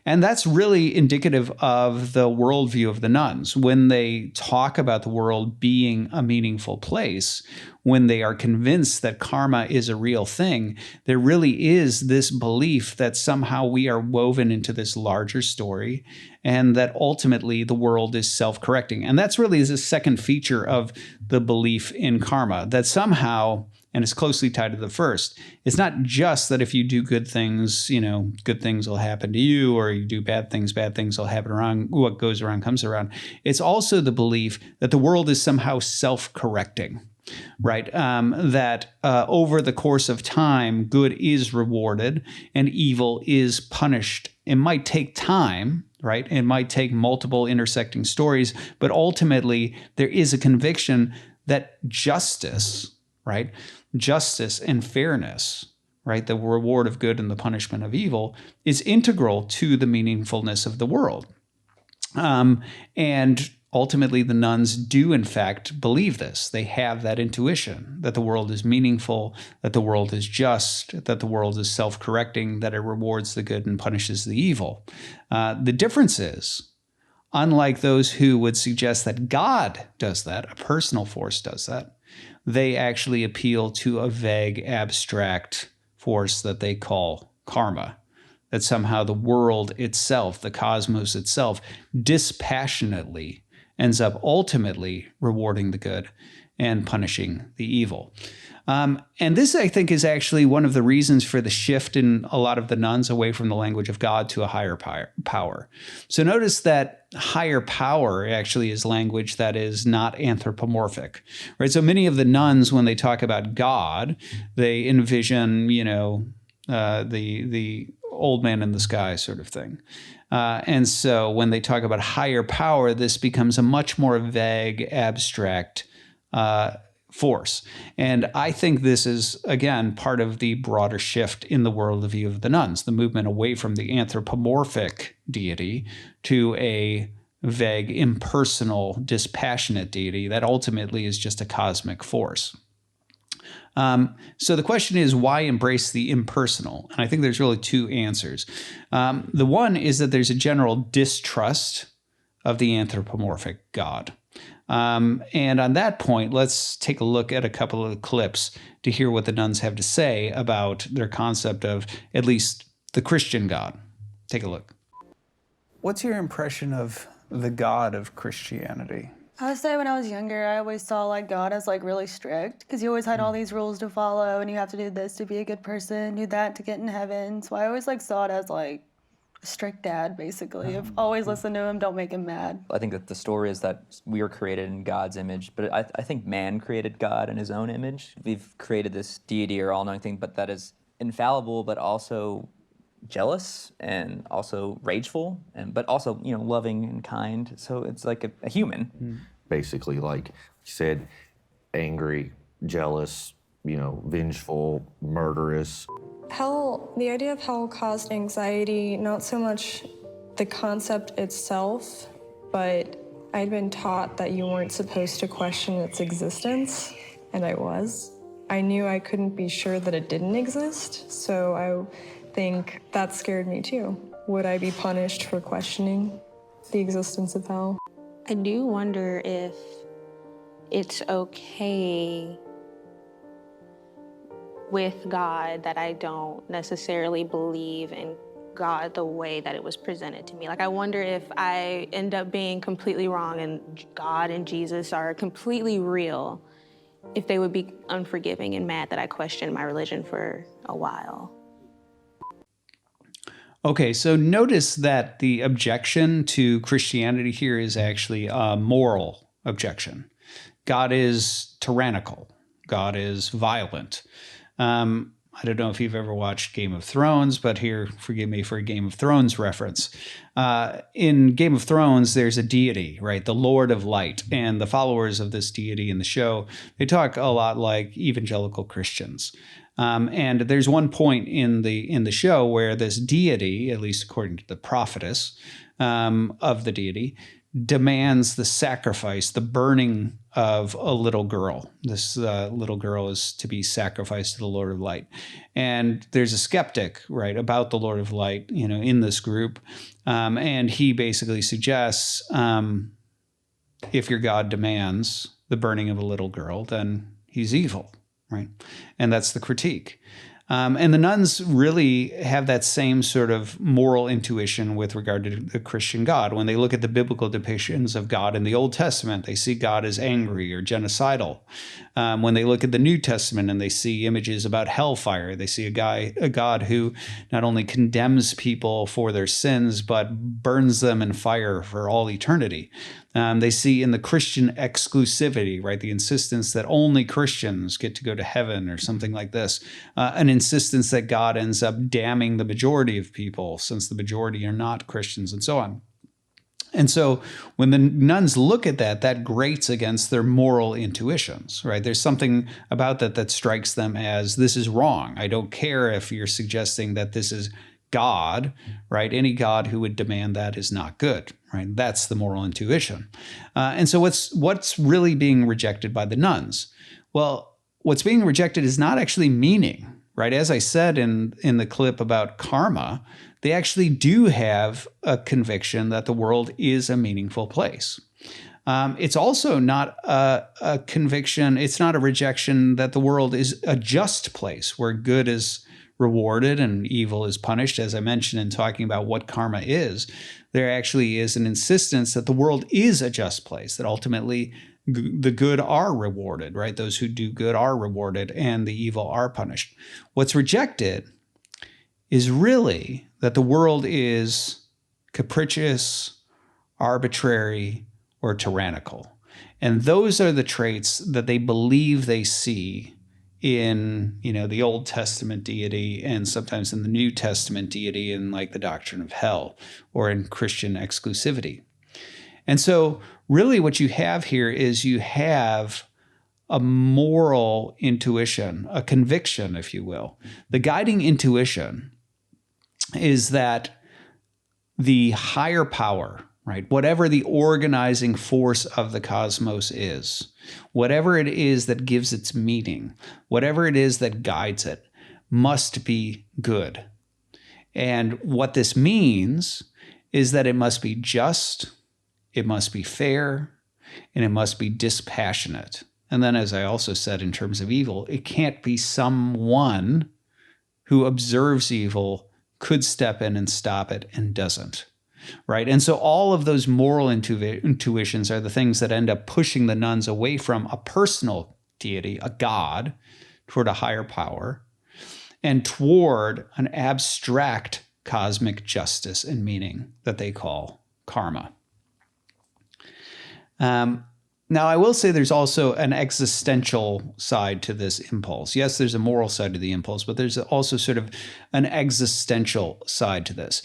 Speaker 1: And that's really indicative of the worldview of the nuns. When they talk about the world being a meaningful place, when they are convinced that karma is a real thing, there really is this belief that somehow we are woven into this larger story and that ultimately the world is self-correcting. And that's really the second feature of the belief in karma, that somehow, and it's closely tied to the first, it's not just that if you do good things, good things will happen to you, or you do bad things will happen around. What goes around comes around. It's also the belief that the world is somehow self-correcting, right? That over the course of time, good is rewarded and evil is punished. It might take time, right? It might take multiple intersecting stories, but ultimately there is a conviction that justice, right? Justice and fairness, right? The reward of good and the punishment of evil is integral to the meaningfulness of the world. And ultimately, the nuns do, in fact, believe this. They have that intuition that the world is meaningful, that the world is just, that the world is self-correcting, that it rewards the good and punishes the evil. The difference is, unlike those who would suggest that God does that, a personal force does that, they actually appeal to a vague, abstract force that they call karma, that somehow the world itself, the cosmos itself, dispassionately ends up ultimately rewarding the good and punishing the evil. And this, I think, is actually one of the reasons for the shift in a lot of the nuns away from the language of God to a higher power. So notice that higher power actually is language that is not anthropomorphic, right? So many of the nuns, when they talk about God, they envision, the old man in the sky sort of thing. And so when they talk about higher power, this becomes a much more vague, abstract force. And I think this is, again, part of the broader shift in the worldview of the nuns, the movement away from the anthropomorphic deity to a vague, impersonal, dispassionate deity that ultimately is just a cosmic force. So the question is, why embrace the impersonal? And I think there's really two answers. The one is that there's a general distrust of the anthropomorphic God. And on that point, let's take a look at a couple of clips to hear what the nuns have to say about their concept of at least the Christian God. Take a look.
Speaker 8: What's your impression of the God of Christianity?
Speaker 3: I would say when I was younger, I always saw like God as like really strict because he always had all these rules to follow, and you have to do this to be a good person, do that to get in heaven. So I always like saw it as like a strict dad, basically. If always listen to him, don't make him mad.
Speaker 5: I think that the story is that we were created in God's image, but I think man created God in his own image. We've created this deity or all-knowing thing, but that is infallible, but also jealous and also rageful, but also, loving and kind. So it's like a human.
Speaker 4: Basically, like you said, angry, jealous, vengeful, murderous.
Speaker 15: Hell, the idea of hell caused anxiety, not so much the concept itself, but I'd been taught that you weren't supposed to question its existence, and I was. I knew I couldn't be sure that it didn't exist, so I think that scared me too. Would I be punished for questioning the existence of hell?
Speaker 2: I do wonder if it's okay with God that I don't necessarily believe in God the way that it was presented to me. Like, I wonder if I end up being completely wrong and God and Jesus are completely real, if they would be unforgiving and mad that I questioned my religion for a while.
Speaker 1: Okay, so notice that the objection to Christianity here is actually a moral objection. God is tyrannical. God is violent. I don't know if you've ever watched Game of Thrones, but here, forgive me for a Game of Thrones reference. In Game of Thrones, there's a deity, right? The Lord of Light. And the followers of this deity in the show, they talk a lot like evangelical Christians. And there's one point in the show where this deity, at least according to the prophetess of the deity, demands the sacrifice, the burning of a little girl. This little girl is to be sacrificed to the Lord of Light. And there's a skeptic, right, about the Lord of Light, in this group. And he basically suggests, if your God demands the burning of a little girl, then he's evil. Right. And that's the critique. And the nuns really have that same sort of moral intuition with regard to the Christian God. When they look at the biblical depictions of God in the Old Testament, they see God as angry or genocidal. When they look at the New Testament and they see images about hellfire, they see a God who not only condemns people for their sins, but burns them in fire for all eternity. They see in the Christian exclusivity, right, the insistence that only Christians get to go to heaven or something like this, an insistence that God ends up damning the majority of people since the majority are not Christians and so on. And so when the nuns look at that, that grates against their moral intuitions, right? There's something about that strikes them as, this is wrong. I don't care if you're suggesting that this is God, right? Any God who would demand that is not good, right? That's the moral intuition. And so what's really being rejected by the nuns? Well, what's being rejected is not actually meaning, right? As I said in the clip about karma, they actually do have a conviction that the world is a meaningful place. It's also not a conviction, it's not a rejection that the world is a just place where good is rewarded and evil is punished. As I mentioned in talking about what karma is, there actually is an insistence that the world is a just place, that ultimately the good are rewarded, right? Those who do good are rewarded and the evil are punished. What's rejected is really that the world is capricious, arbitrary, or tyrannical. And those are the traits that they believe they see in, the Old Testament deity and sometimes in the New Testament deity in like the doctrine of hell or in Christian exclusivity. And so really what you have here is you have a moral intuition, a conviction, if you will. The guiding intuition is that the higher power, right, whatever the organizing force of the cosmos is, whatever it is that gives its meaning, whatever it is that guides it, must be good. And what this means is that it must be just, it must be fair, and it must be dispassionate. And then, as I also said, in terms of evil, it can't be someone who observes evil, could step in and stop it, and doesn't. Right? And so all of those moral intuitions are the things that end up pushing the nuns away from a personal deity, a god, toward a higher power, and toward an abstract cosmic justice and meaning that they call karma. Now, I will say there's also an existential side to this impulse. Yes, there's a moral side to the impulse, but there's also sort of an existential side to this.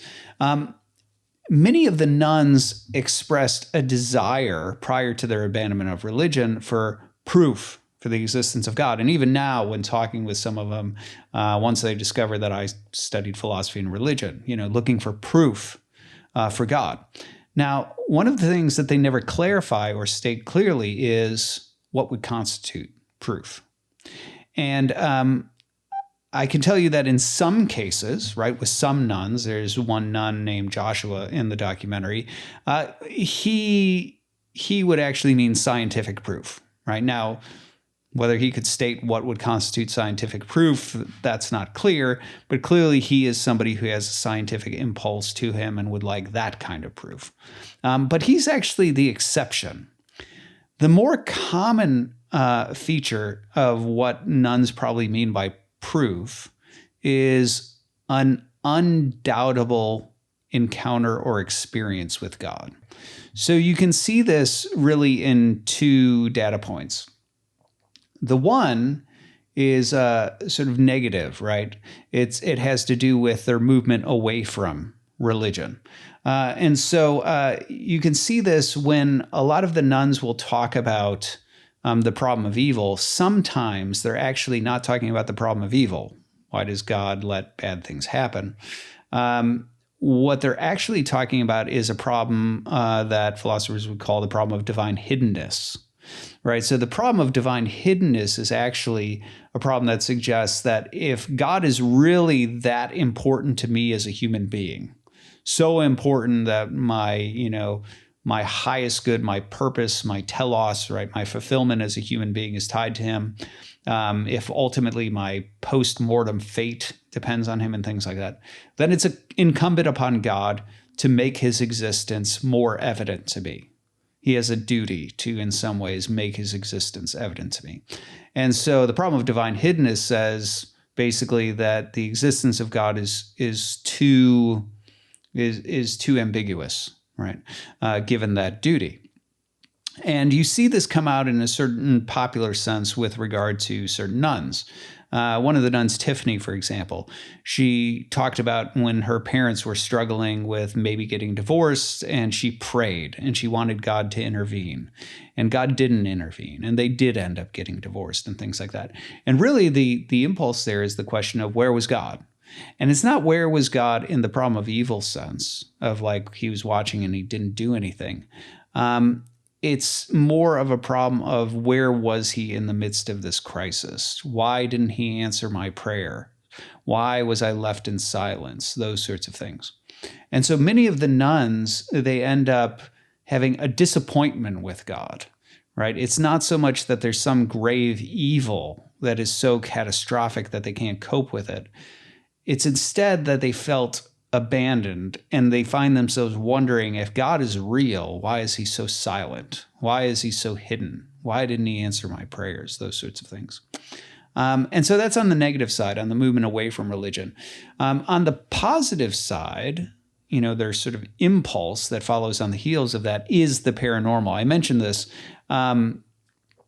Speaker 1: Many of the nuns expressed a desire prior to their abandonment of religion for proof for the existence of God. And even now, when talking with some of them, once they discovered that I studied philosophy and religion, looking for proof for God. Now, one of the things that they never clarify or state clearly is what would constitute proof. And I can tell you that in some cases, right, with some nuns, there's one nun named Joshua in the documentary, he would actually mean scientific proof, right? Now, whether he could state what would constitute scientific proof, that's not clear, but clearly he is somebody who has a scientific impulse to him and would like that kind of proof. But he's actually the exception. The more common feature of what nuns probably mean by proof is an undoubtable encounter or experience with God. So you can see this really in two data points. The one is sort of negative, right? It has to do with their movement away from religion. And so you can see this when a lot of the nuns will talk about the problem of evil. Sometimes they're actually not talking about the problem of evil. Why does God let bad things happen? What they're actually talking about is a problem that philosophers would call the problem of divine hiddenness. Right. So the problem of divine hiddenness is actually a problem that suggests that if God is really that important to me as a human being, so important that my highest good, my purpose, my telos, right, my fulfillment as a human being is tied to him, if ultimately my post-mortem fate depends on him and things like that, then it's incumbent upon God to make his existence more evident to me. He has a duty to, in some ways, make his existence evident to me. And so the problem of divine hiddenness says basically that the existence of God is too ambiguous, right? Given that duty. And you see this come out in a certain popular sense with regard to certain nuns. One of the nuns, Tiffany, for example, she talked about when her parents were struggling with maybe getting divorced, and she prayed and she wanted God to intervene, and God didn't intervene, and they did end up getting divorced and things like that. And really the impulse there is the question of where was God? And it's not where was God in the problem of evil sense of like he was watching and he didn't do anything. It's more of a problem of where was he in the midst of this crisis? Why didn't he answer my prayer? Why was I left in silence? Those sorts of things. And so many of the nuns, they end up having a disappointment with God, right? It's not so much that there's some grave evil that is so catastrophic that they can't cope with it. It's instead that they felt abandoned, and they find themselves wondering, if God is real, why is he so silent? Why is he so hidden? Why didn't he answer my prayers? Those sorts of things. And so that's on the negative side, on the movement away from religion. On the positive side, there's sort of impulse that follows on the heels of that is the paranormal. I mentioned this.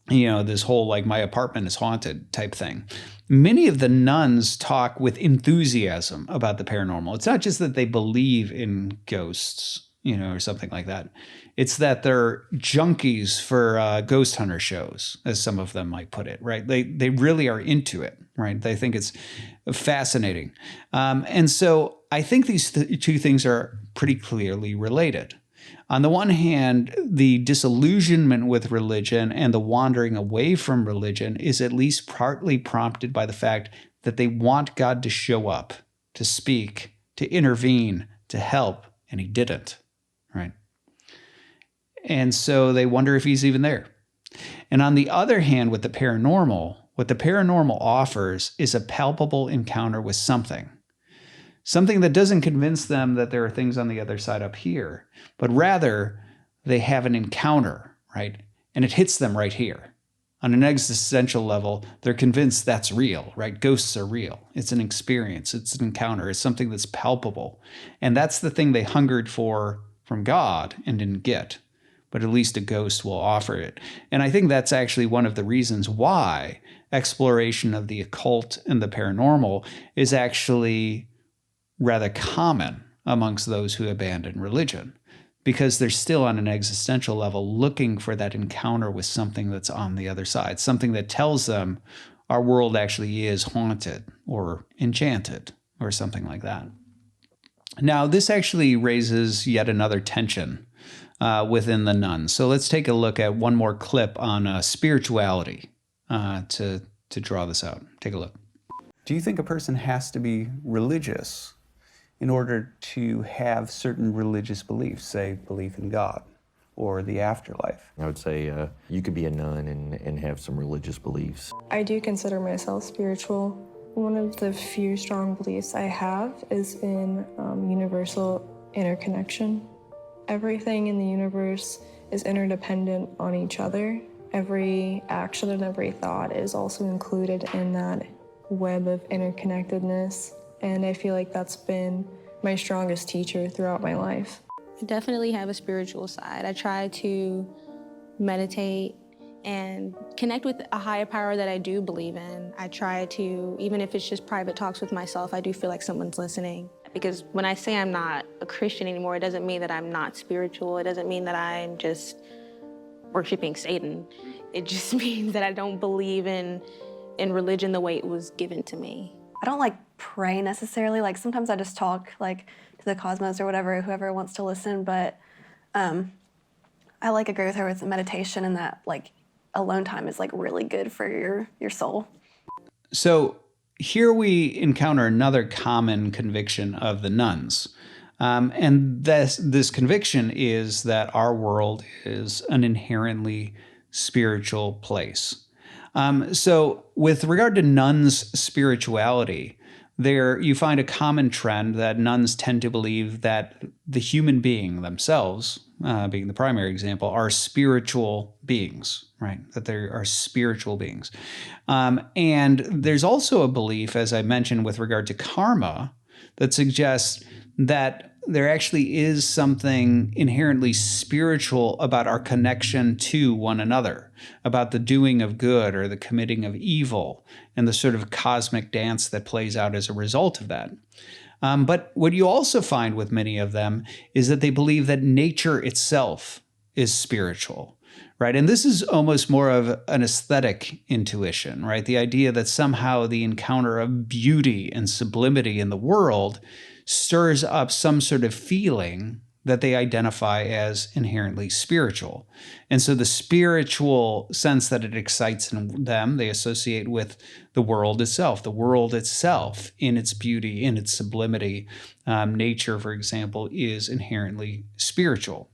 Speaker 1: this whole like my apartment is haunted type thing. Many of the nuns talk with enthusiasm about the paranormal. It's not just that they believe in ghosts, or something like that. It's that they're junkies for ghost hunter shows, as some of them might put it, right? They really are into it, right? They think it's fascinating. And so I think these two things are pretty clearly related. On the one hand, the disillusionment with religion and the wandering away from religion is at least partly prompted by the fact that they want God to show up, to speak, to intervene, to help, and he didn't, right? And so they wonder if he's even there. And on the other hand, with the paranormal, what the paranormal offers is a palpable encounter with something that doesn't convince them that there are things on the other side up here, but rather they have an encounter, right? And it hits them right here. On an existential level, they're convinced that's real, right? Ghosts are real. It's an experience. It's an encounter. It's something that's palpable. And that's the thing they hungered for from God and didn't get. But at least a ghost will offer it. And I think that's actually one of the reasons why exploration of the occult and the paranormal is actually rather common amongst those who abandon religion, because they're still on an existential level looking for that encounter with something that's on the other side, something that tells them our world actually is haunted or enchanted or something like that. Now, this actually raises yet another tension within the nuns. So let's take a look at one more clip on spirituality to draw this out. Take a look.
Speaker 8: Do you think a person has to be religious in order to have certain religious beliefs, say belief in God or the afterlife?
Speaker 4: I would say you could be a nun and have some religious beliefs.
Speaker 15: I do consider myself spiritual. One of the few strong beliefs I have is in universal interconnection. Everything in the universe is interdependent on each other. Every action and every thought is also included in that web of interconnectedness. And I feel like that's been my strongest teacher throughout my life.
Speaker 2: I definitely have a spiritual side. I try to meditate and connect with a higher power that I do believe in. I try to, even if it's just private talks with myself, I do feel like someone's listening. Because when I say I'm not a Christian anymore, it doesn't mean that I'm not spiritual. It doesn't mean that I'm just worshiping Satan. It just means that I don't believe in religion the way it was given to me.
Speaker 9: I don't like pray necessarily. Like sometimes I just talk like to the cosmos or whatever, whoever wants to listen. But I like agree with her with meditation and that like alone time is like really good for your soul.
Speaker 1: So here we encounter another common conviction of the nuns. And this conviction is that our world is an inherently spiritual place. So with regard to nuns' spirituality, there you find a common trend that nuns tend to believe that the human being themselves, being the primary example, are spiritual beings, right? That they are spiritual beings. And there's also a belief, as I mentioned, with regard to karma, that suggests that there actually is something inherently spiritual about our connection to one another, about the doing of good or the committing of evil, and the sort of cosmic dance that plays out as a result of that. But what you also find with many of them is that they believe that nature itself is spiritual, right? And this is almost more of an aesthetic intuition, right? The idea that somehow the encounter of beauty and sublimity in the world stirs up some sort of feeling that they identify as inherently spiritual. And so the spiritual sense that it excites in them, they associate with the world itself in its beauty, in its sublimity. Nature, for example, is inherently spiritual.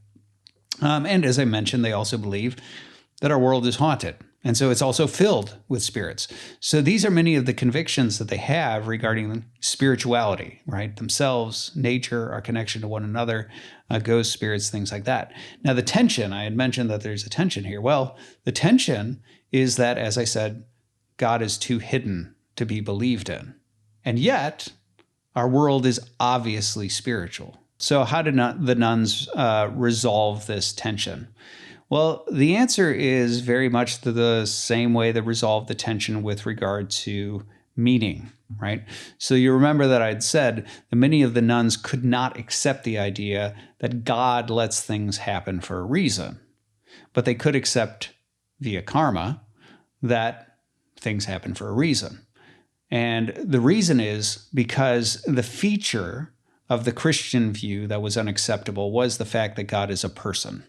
Speaker 1: And as I mentioned, they also believe that our world is haunted. And so it's also filled with spirits. So these are many of the convictions that they have regarding spirituality, right? Themselves, nature, our connection to one another, ghosts, spirits, things like that. Now, the tension, I had mentioned that there's a tension here. Well, the tension is that, as I said, God is too hidden to be believed in. And yet, our world is obviously spiritual. So how did the nuns resolve this tension? Well, the answer is very much the same way that resolved the tension with regard to meaning, right? So you remember that I'd said that many of the nuns could not accept the idea that God lets things happen for a reason, but they could accept via karma that things happen for a reason. And the reason is because the feature of the Christian view that was unacceptable was the fact that God is a person,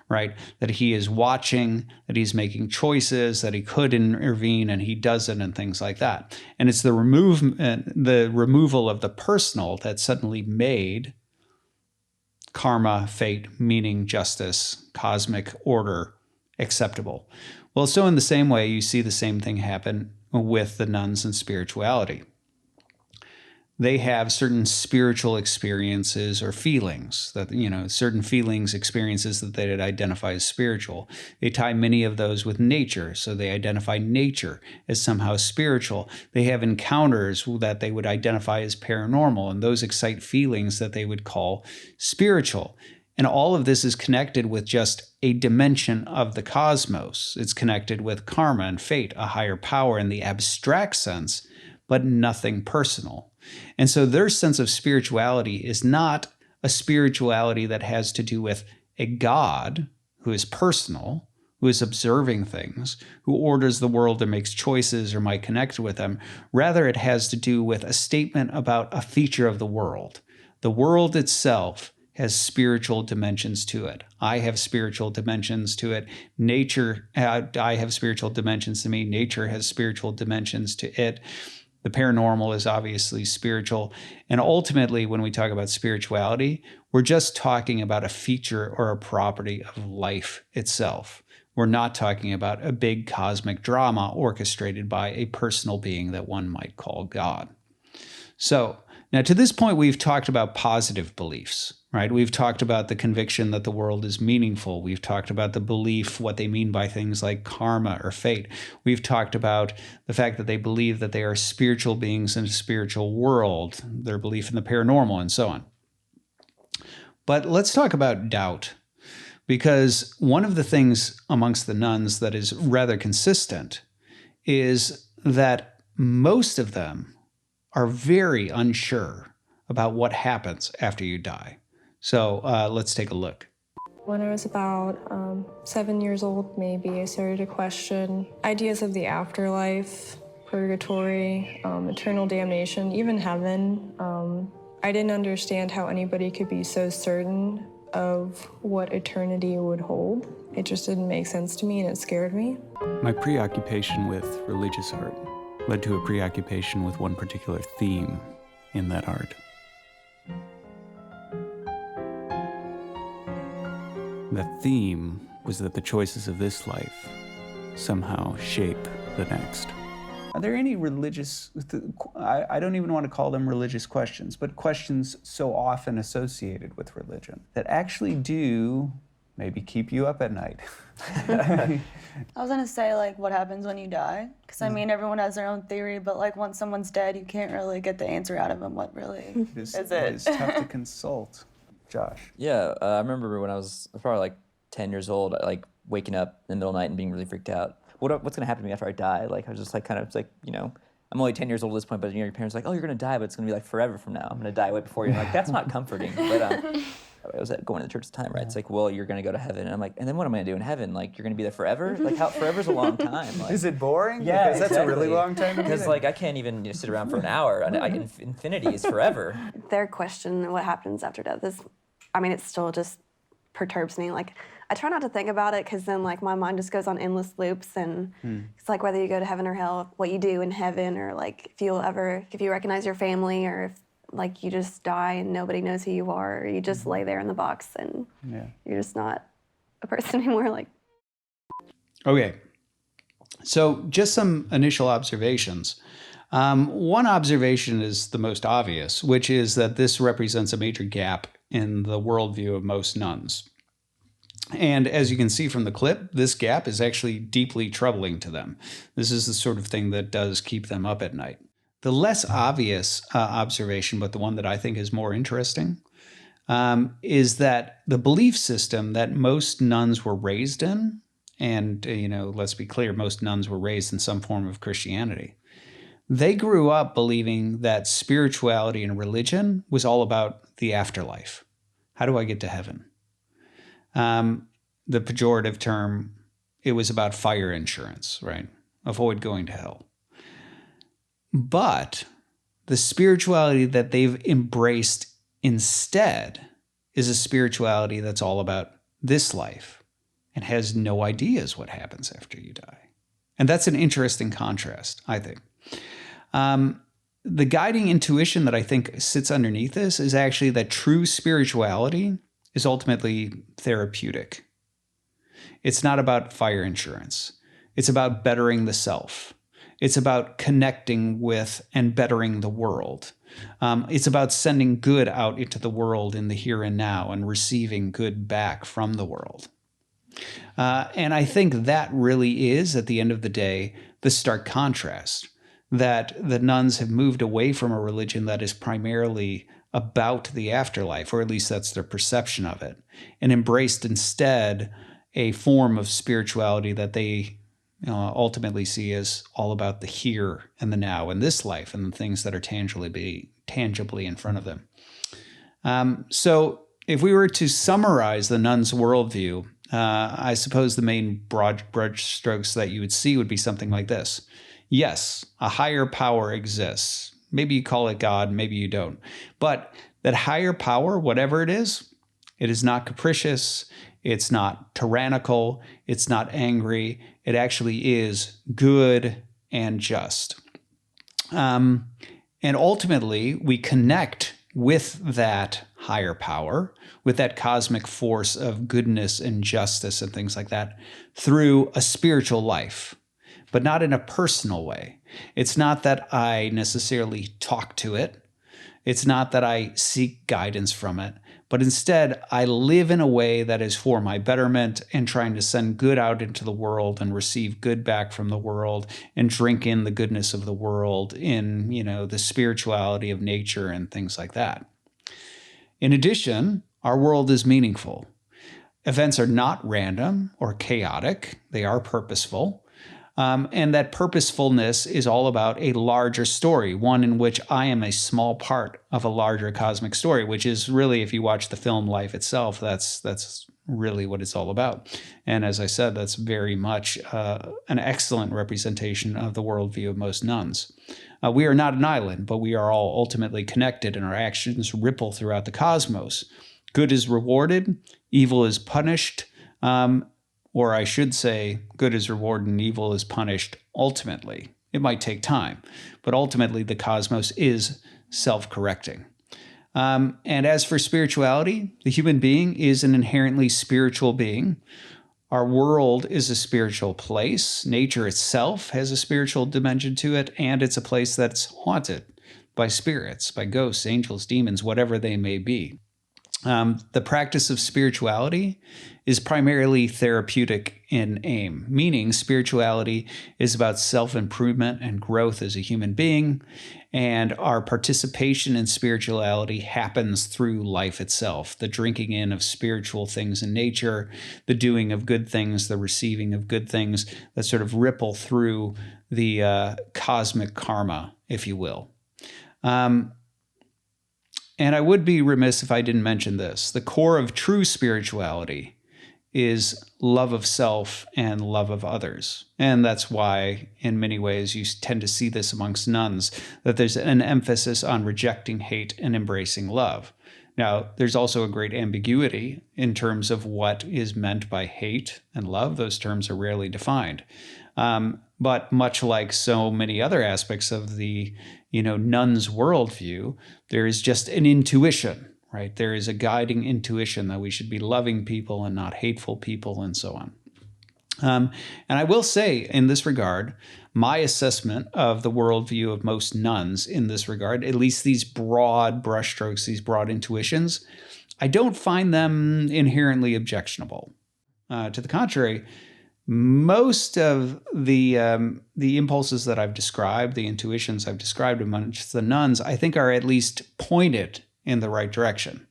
Speaker 1: right? That he is watching, that he's making choices, that he could intervene and he doesn't, and things like that. And it's the removal of the personal that suddenly made karma, fate, meaning, justice, cosmic order acceptable. Well, so in the same way, you see the same thing happen with the nuns and spirituality. They have certain spiritual experiences or feelings that, certain feelings, experiences that they identify as spiritual. They tie many of those with nature, so they identify nature as somehow spiritual. They have encounters that they would identify as paranormal, and those excite feelings that they would call spiritual. And all of this is connected with just a dimension of the cosmos. It's connected with karma and fate, a higher power in the abstract sense, but nothing personal. And so their sense of spirituality is not a spirituality that has to do with a God who is personal, who is observing things, who orders the world and makes choices or might connect with them. Rather, it has to do with a statement about a feature of the world. The world itself has spiritual dimensions to it. I have spiritual dimensions to it. Nature, I have spiritual dimensions to me. Nature has spiritual dimensions to it. The paranormal is obviously spiritual. And ultimately, when we talk about spirituality, we're just talking about a feature or a property of life itself. We're not talking about a big cosmic drama orchestrated by a personal being that one might call God. So, now to this point, we've talked about positive beliefs, right? We've talked about the conviction that the world is meaningful. We've talked about the belief, what they mean by things like karma or fate. We've talked about the fact that they believe that they are spiritual beings in a spiritual world, their belief in the paranormal, and so on. But let's talk about doubt, because one of the things amongst the nuns that is rather consistent is that most of them are very unsure about what happens after you die. So let's take a look.
Speaker 15: When I was about 7 years old, maybe, I started to question ideas of the afterlife, purgatory, eternal damnation, even heaven. I didn't understand how anybody could be so certain of what eternity would hold. It just didn't make sense to me, and it scared me.
Speaker 8: My preoccupation with religious art led to a preoccupation with one particular theme in that art. The theme was that the choices of this life somehow shape the next. Are there any religious, I don't even want to call them religious questions, but questions so often associated with religion that actually do maybe keep you up at night?
Speaker 3: I was gonna say, like, what happens when you die? Because, I mean, everyone has their own theory, but, like, once someone's dead, you can't really get the answer out of them. What really is it?
Speaker 8: It's tough to consult. Josh?
Speaker 5: Yeah, I remember when I was probably like 10 years old, like waking up in the middle of the night and being really freaked out. What's gonna happen to me after I die? Like, I was just like, kind of like, I'm only 10 years old at this point, but your parents are like, oh, you're gonna die, but it's gonna be like forever from now. I'm gonna die way before you. Like, that's not comforting. But I was going to the church at the time, right? It's like, well, you're going to go to heaven. And I'm like, and then what am I going to do in heaven? Like, you're going to be there forever? Like, how forever's a long time. Like,
Speaker 8: is it boring?
Speaker 5: Yeah,
Speaker 8: because that's a really long time to be
Speaker 5: Because,
Speaker 8: there.
Speaker 5: like, I can't even sit around for an hour. And infinity is forever.
Speaker 9: Their question, what happens after death, is, I mean, it still just perturbs me. Like, I try not to think about it because then, like, my mind just goes on endless loops. And it's like whether you go to heaven or hell, what you do in heaven, or, like, if you recognize your family, or if, like, you just die and nobody knows who you are, or you just lay there in the box and you're just not a person anymore. Like,
Speaker 1: okay, so just some initial observations. One observation is the most obvious, which is that this represents a major gap in the worldview of most nuns. And as you can see from the clip, this gap is actually deeply troubling to them. This is the sort of thing that does keep them up at night. The less obvious observation, but the one that I think is more interesting, is that the belief system that most nuns were raised in, and, let's be clear, most nuns were raised in some form of Christianity. They grew up believing that spirituality and religion was all about the afterlife. How do I get to heaven? The pejorative term, it was about fire insurance, right? Avoid going to hell. But the spirituality that they've embraced instead is a spirituality that's all about this life and has no ideas what happens after you die. And that's an interesting contrast, I think. The guiding intuition that I think sits underneath this is actually that true spirituality is ultimately therapeutic. It's not about fire insurance. It's about bettering the self. It's about connecting with and bettering the world. It's about sending good out into the world in the here and now and receiving good back from the world. And I think that really is, at the end of the day, the stark contrast, that the nuns have moved away from a religion that is primarily about the afterlife, or at least that's their perception of it, and embraced instead a form of spirituality that they ultimately see as all about the here and the now and this life and the things that are tangibly in front of them. So if we were to summarize the nuns' worldview, I suppose the main broad strokes that you would see would be something like this. Yes, a higher power exists. Maybe you call it God, maybe you don't. But that higher power, whatever it is not capricious, it's not tyrannical, it's not angry. It actually is good and just. And ultimately, we connect with that higher power, with that cosmic force of goodness and justice and things like that, through a spiritual life, but not in a personal way. It's not that I necessarily talk to it. It's not that I seek guidance from it, but instead I live in a way that is for my betterment and trying to send good out into the world and receive good back from the world and drink in the goodness of the world in, the spirituality of nature and things like that. In addition, our world is meaningful. Events are not random or chaotic. They are purposeful. And that purposefulness is all about a larger story, one in which I am a small part of a larger cosmic story, which is really, if you watch the film Life itself, that's really what it's all about. And as I said, that's very much an excellent representation of the worldview of most nuns. We are not an island, but we are all ultimately connected, and our actions ripple throughout the cosmos. Good is rewarded, evil is punished, or I should say, good is rewarded and evil is punished ultimately. It might take time, but ultimately the cosmos is self-correcting. And as for spirituality, the human being is an inherently spiritual being. Our world is a spiritual place. Nature itself has a spiritual dimension to it, and it's a place that's haunted by spirits, by ghosts, angels, demons, whatever they may be. The practice of spirituality is primarily therapeutic in aim, meaning spirituality is about self-improvement and growth as a human being, and our participation in spirituality happens through life itself, the drinking in of spiritual things in nature, the doing of good things, the receiving of good things that sort of ripple through the cosmic karma, if you will. And I would be remiss if I didn't mention this. The core of true spirituality is love of self and love of others. And that's why, in many ways, you tend to see this amongst nuns, that there's an emphasis on rejecting hate and embracing love. Now, there's also a great ambiguity in terms of what is meant by hate and love. Those terms are rarely defined. But much like so many other aspects of the nuns' worldview, there is just an intuition, right? There is a guiding intuition that we should be loving people and not hateful people and so on. And I will say in this regard, my assessment of the worldview of most nuns in this regard, at least these broad brushstrokes, these broad intuitions, I don't find them inherently objectionable. To the contrary, most of the impulses that I've described, the intuitions I've described amongst the nuns, I think are at least pointed in the right direction.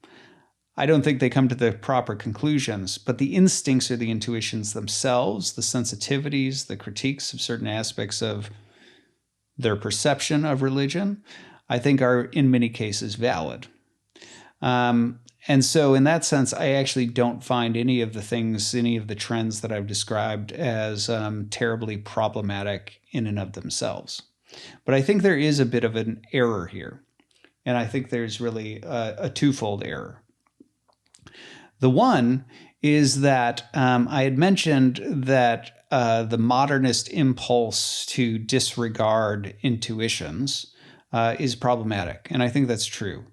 Speaker 1: I don't think they come to the proper conclusions, but the instincts or the intuitions themselves, the sensitivities, the critiques of certain aspects of their perception of religion, I think are in many cases valid. And so in that sense, I actually don't find any of the trends that I've described as terribly problematic in and of themselves. But I think there is a bit of an error here. And I think there's really a twofold error. The one is that I had mentioned that the modernist impulse to disregard intuitions is problematic. And I think that's true.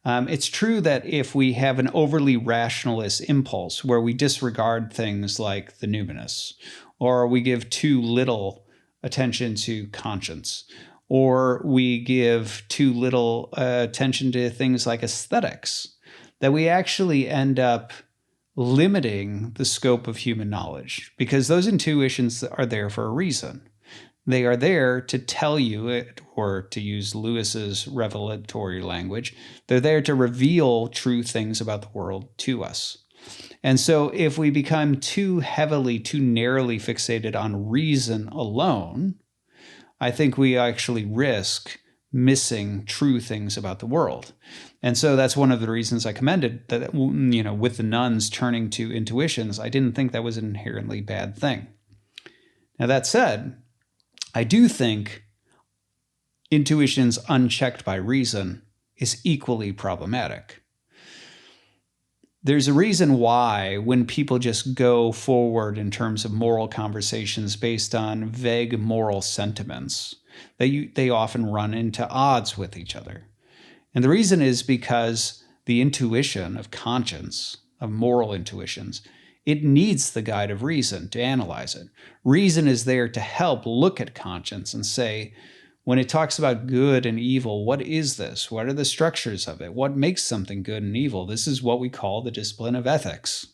Speaker 1: It's true that if we have an overly rationalist impulse where we disregard things like the numinous, or we give too little attention to conscience, or we give too little attention to things like aesthetics, that we actually end up limiting the scope of human knowledge, because those intuitions are there for a reason. They are there to tell you, or to use Lewis's revelatory language, they're there to reveal true things about the world to us. And so if we become too narrowly fixated on reason alone, I think we actually risk missing true things about the world. And so that's one of the reasons I commended that, with the nuns turning to intuitions, I didn't think that was an inherently bad thing. Now, that said, I do think intuitions unchecked by reason is equally problematic. There's a reason why when people just go forward in terms of moral conversations based on vague moral sentiments, they often run into odds with each other. And the reason is because the intuition of conscience, of moral intuitions, it needs the guide of reason to analyze it. Reason is there to help look at conscience and say, when it talks about good and evil, what is this? What are the structures of it? What makes something good and evil? This is what we call the discipline of ethics,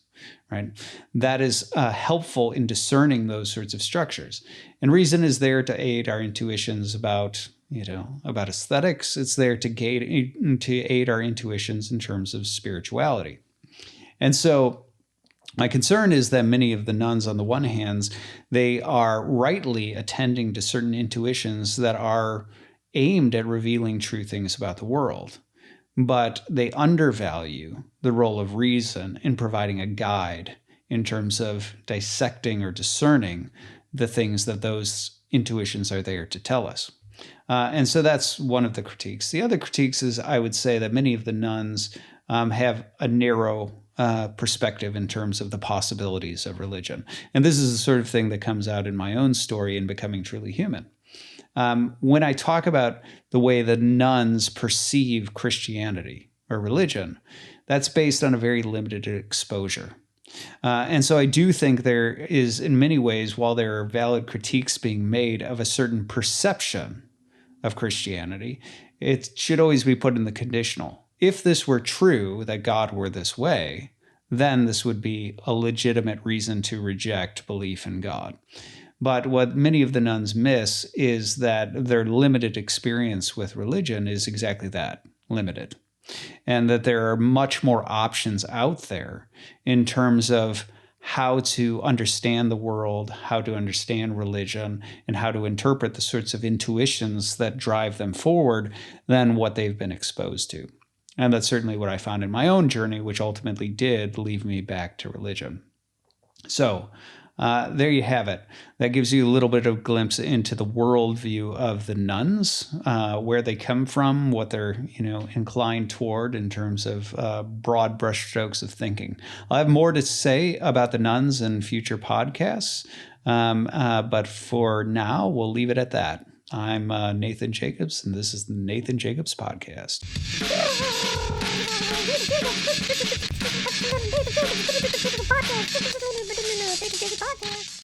Speaker 1: right? That is helpful in discerning those sorts of structures. And reason is there to aid our intuitions about aesthetics. It's there to aid our intuitions in terms of spirituality. And so my concern is that many of the nuns, on the one hand, they are rightly attending to certain intuitions that are aimed at revealing true things about the world, but they undervalue the role of reason in providing a guide in terms of dissecting or discerning the things that those intuitions are there to tell us. And so that's one of the critiques. The other critiques is, I would say, that many of the nuns have a narrow perspective in terms of the possibilities of religion. And this is the sort of thing that comes out in my own story in Becoming Truly Human. When I talk about the way the nuns perceive Christianity or religion, that's based on a very limited exposure. And so I do think there is, in many ways, while there are valid critiques being made of a certain perception of Christianity, it should always be put in the conditional. If this were true, that God were this way, then this would be a legitimate reason to reject belief in God. But what many of the nuns miss is that their limited experience with religion is exactly that, limited. And that there are much more options out there in terms of how to understand the world, how to understand religion, and how to interpret the sorts of intuitions that drive them forward than what they've been exposed to. And that's certainly what I found in my own journey, which ultimately did lead me back to religion. So there you have it. That gives you a little bit of a glimpse into the worldview of the nuns, where they come from, what they're inclined toward in terms of broad brushstrokes of thinking. I'll have more to say about the nuns in future podcasts, but for now, we'll leave it at that. I'm Nathan Jacobs, and this is the Nathan Jacobs Podcast.
Speaker 13: Podcast.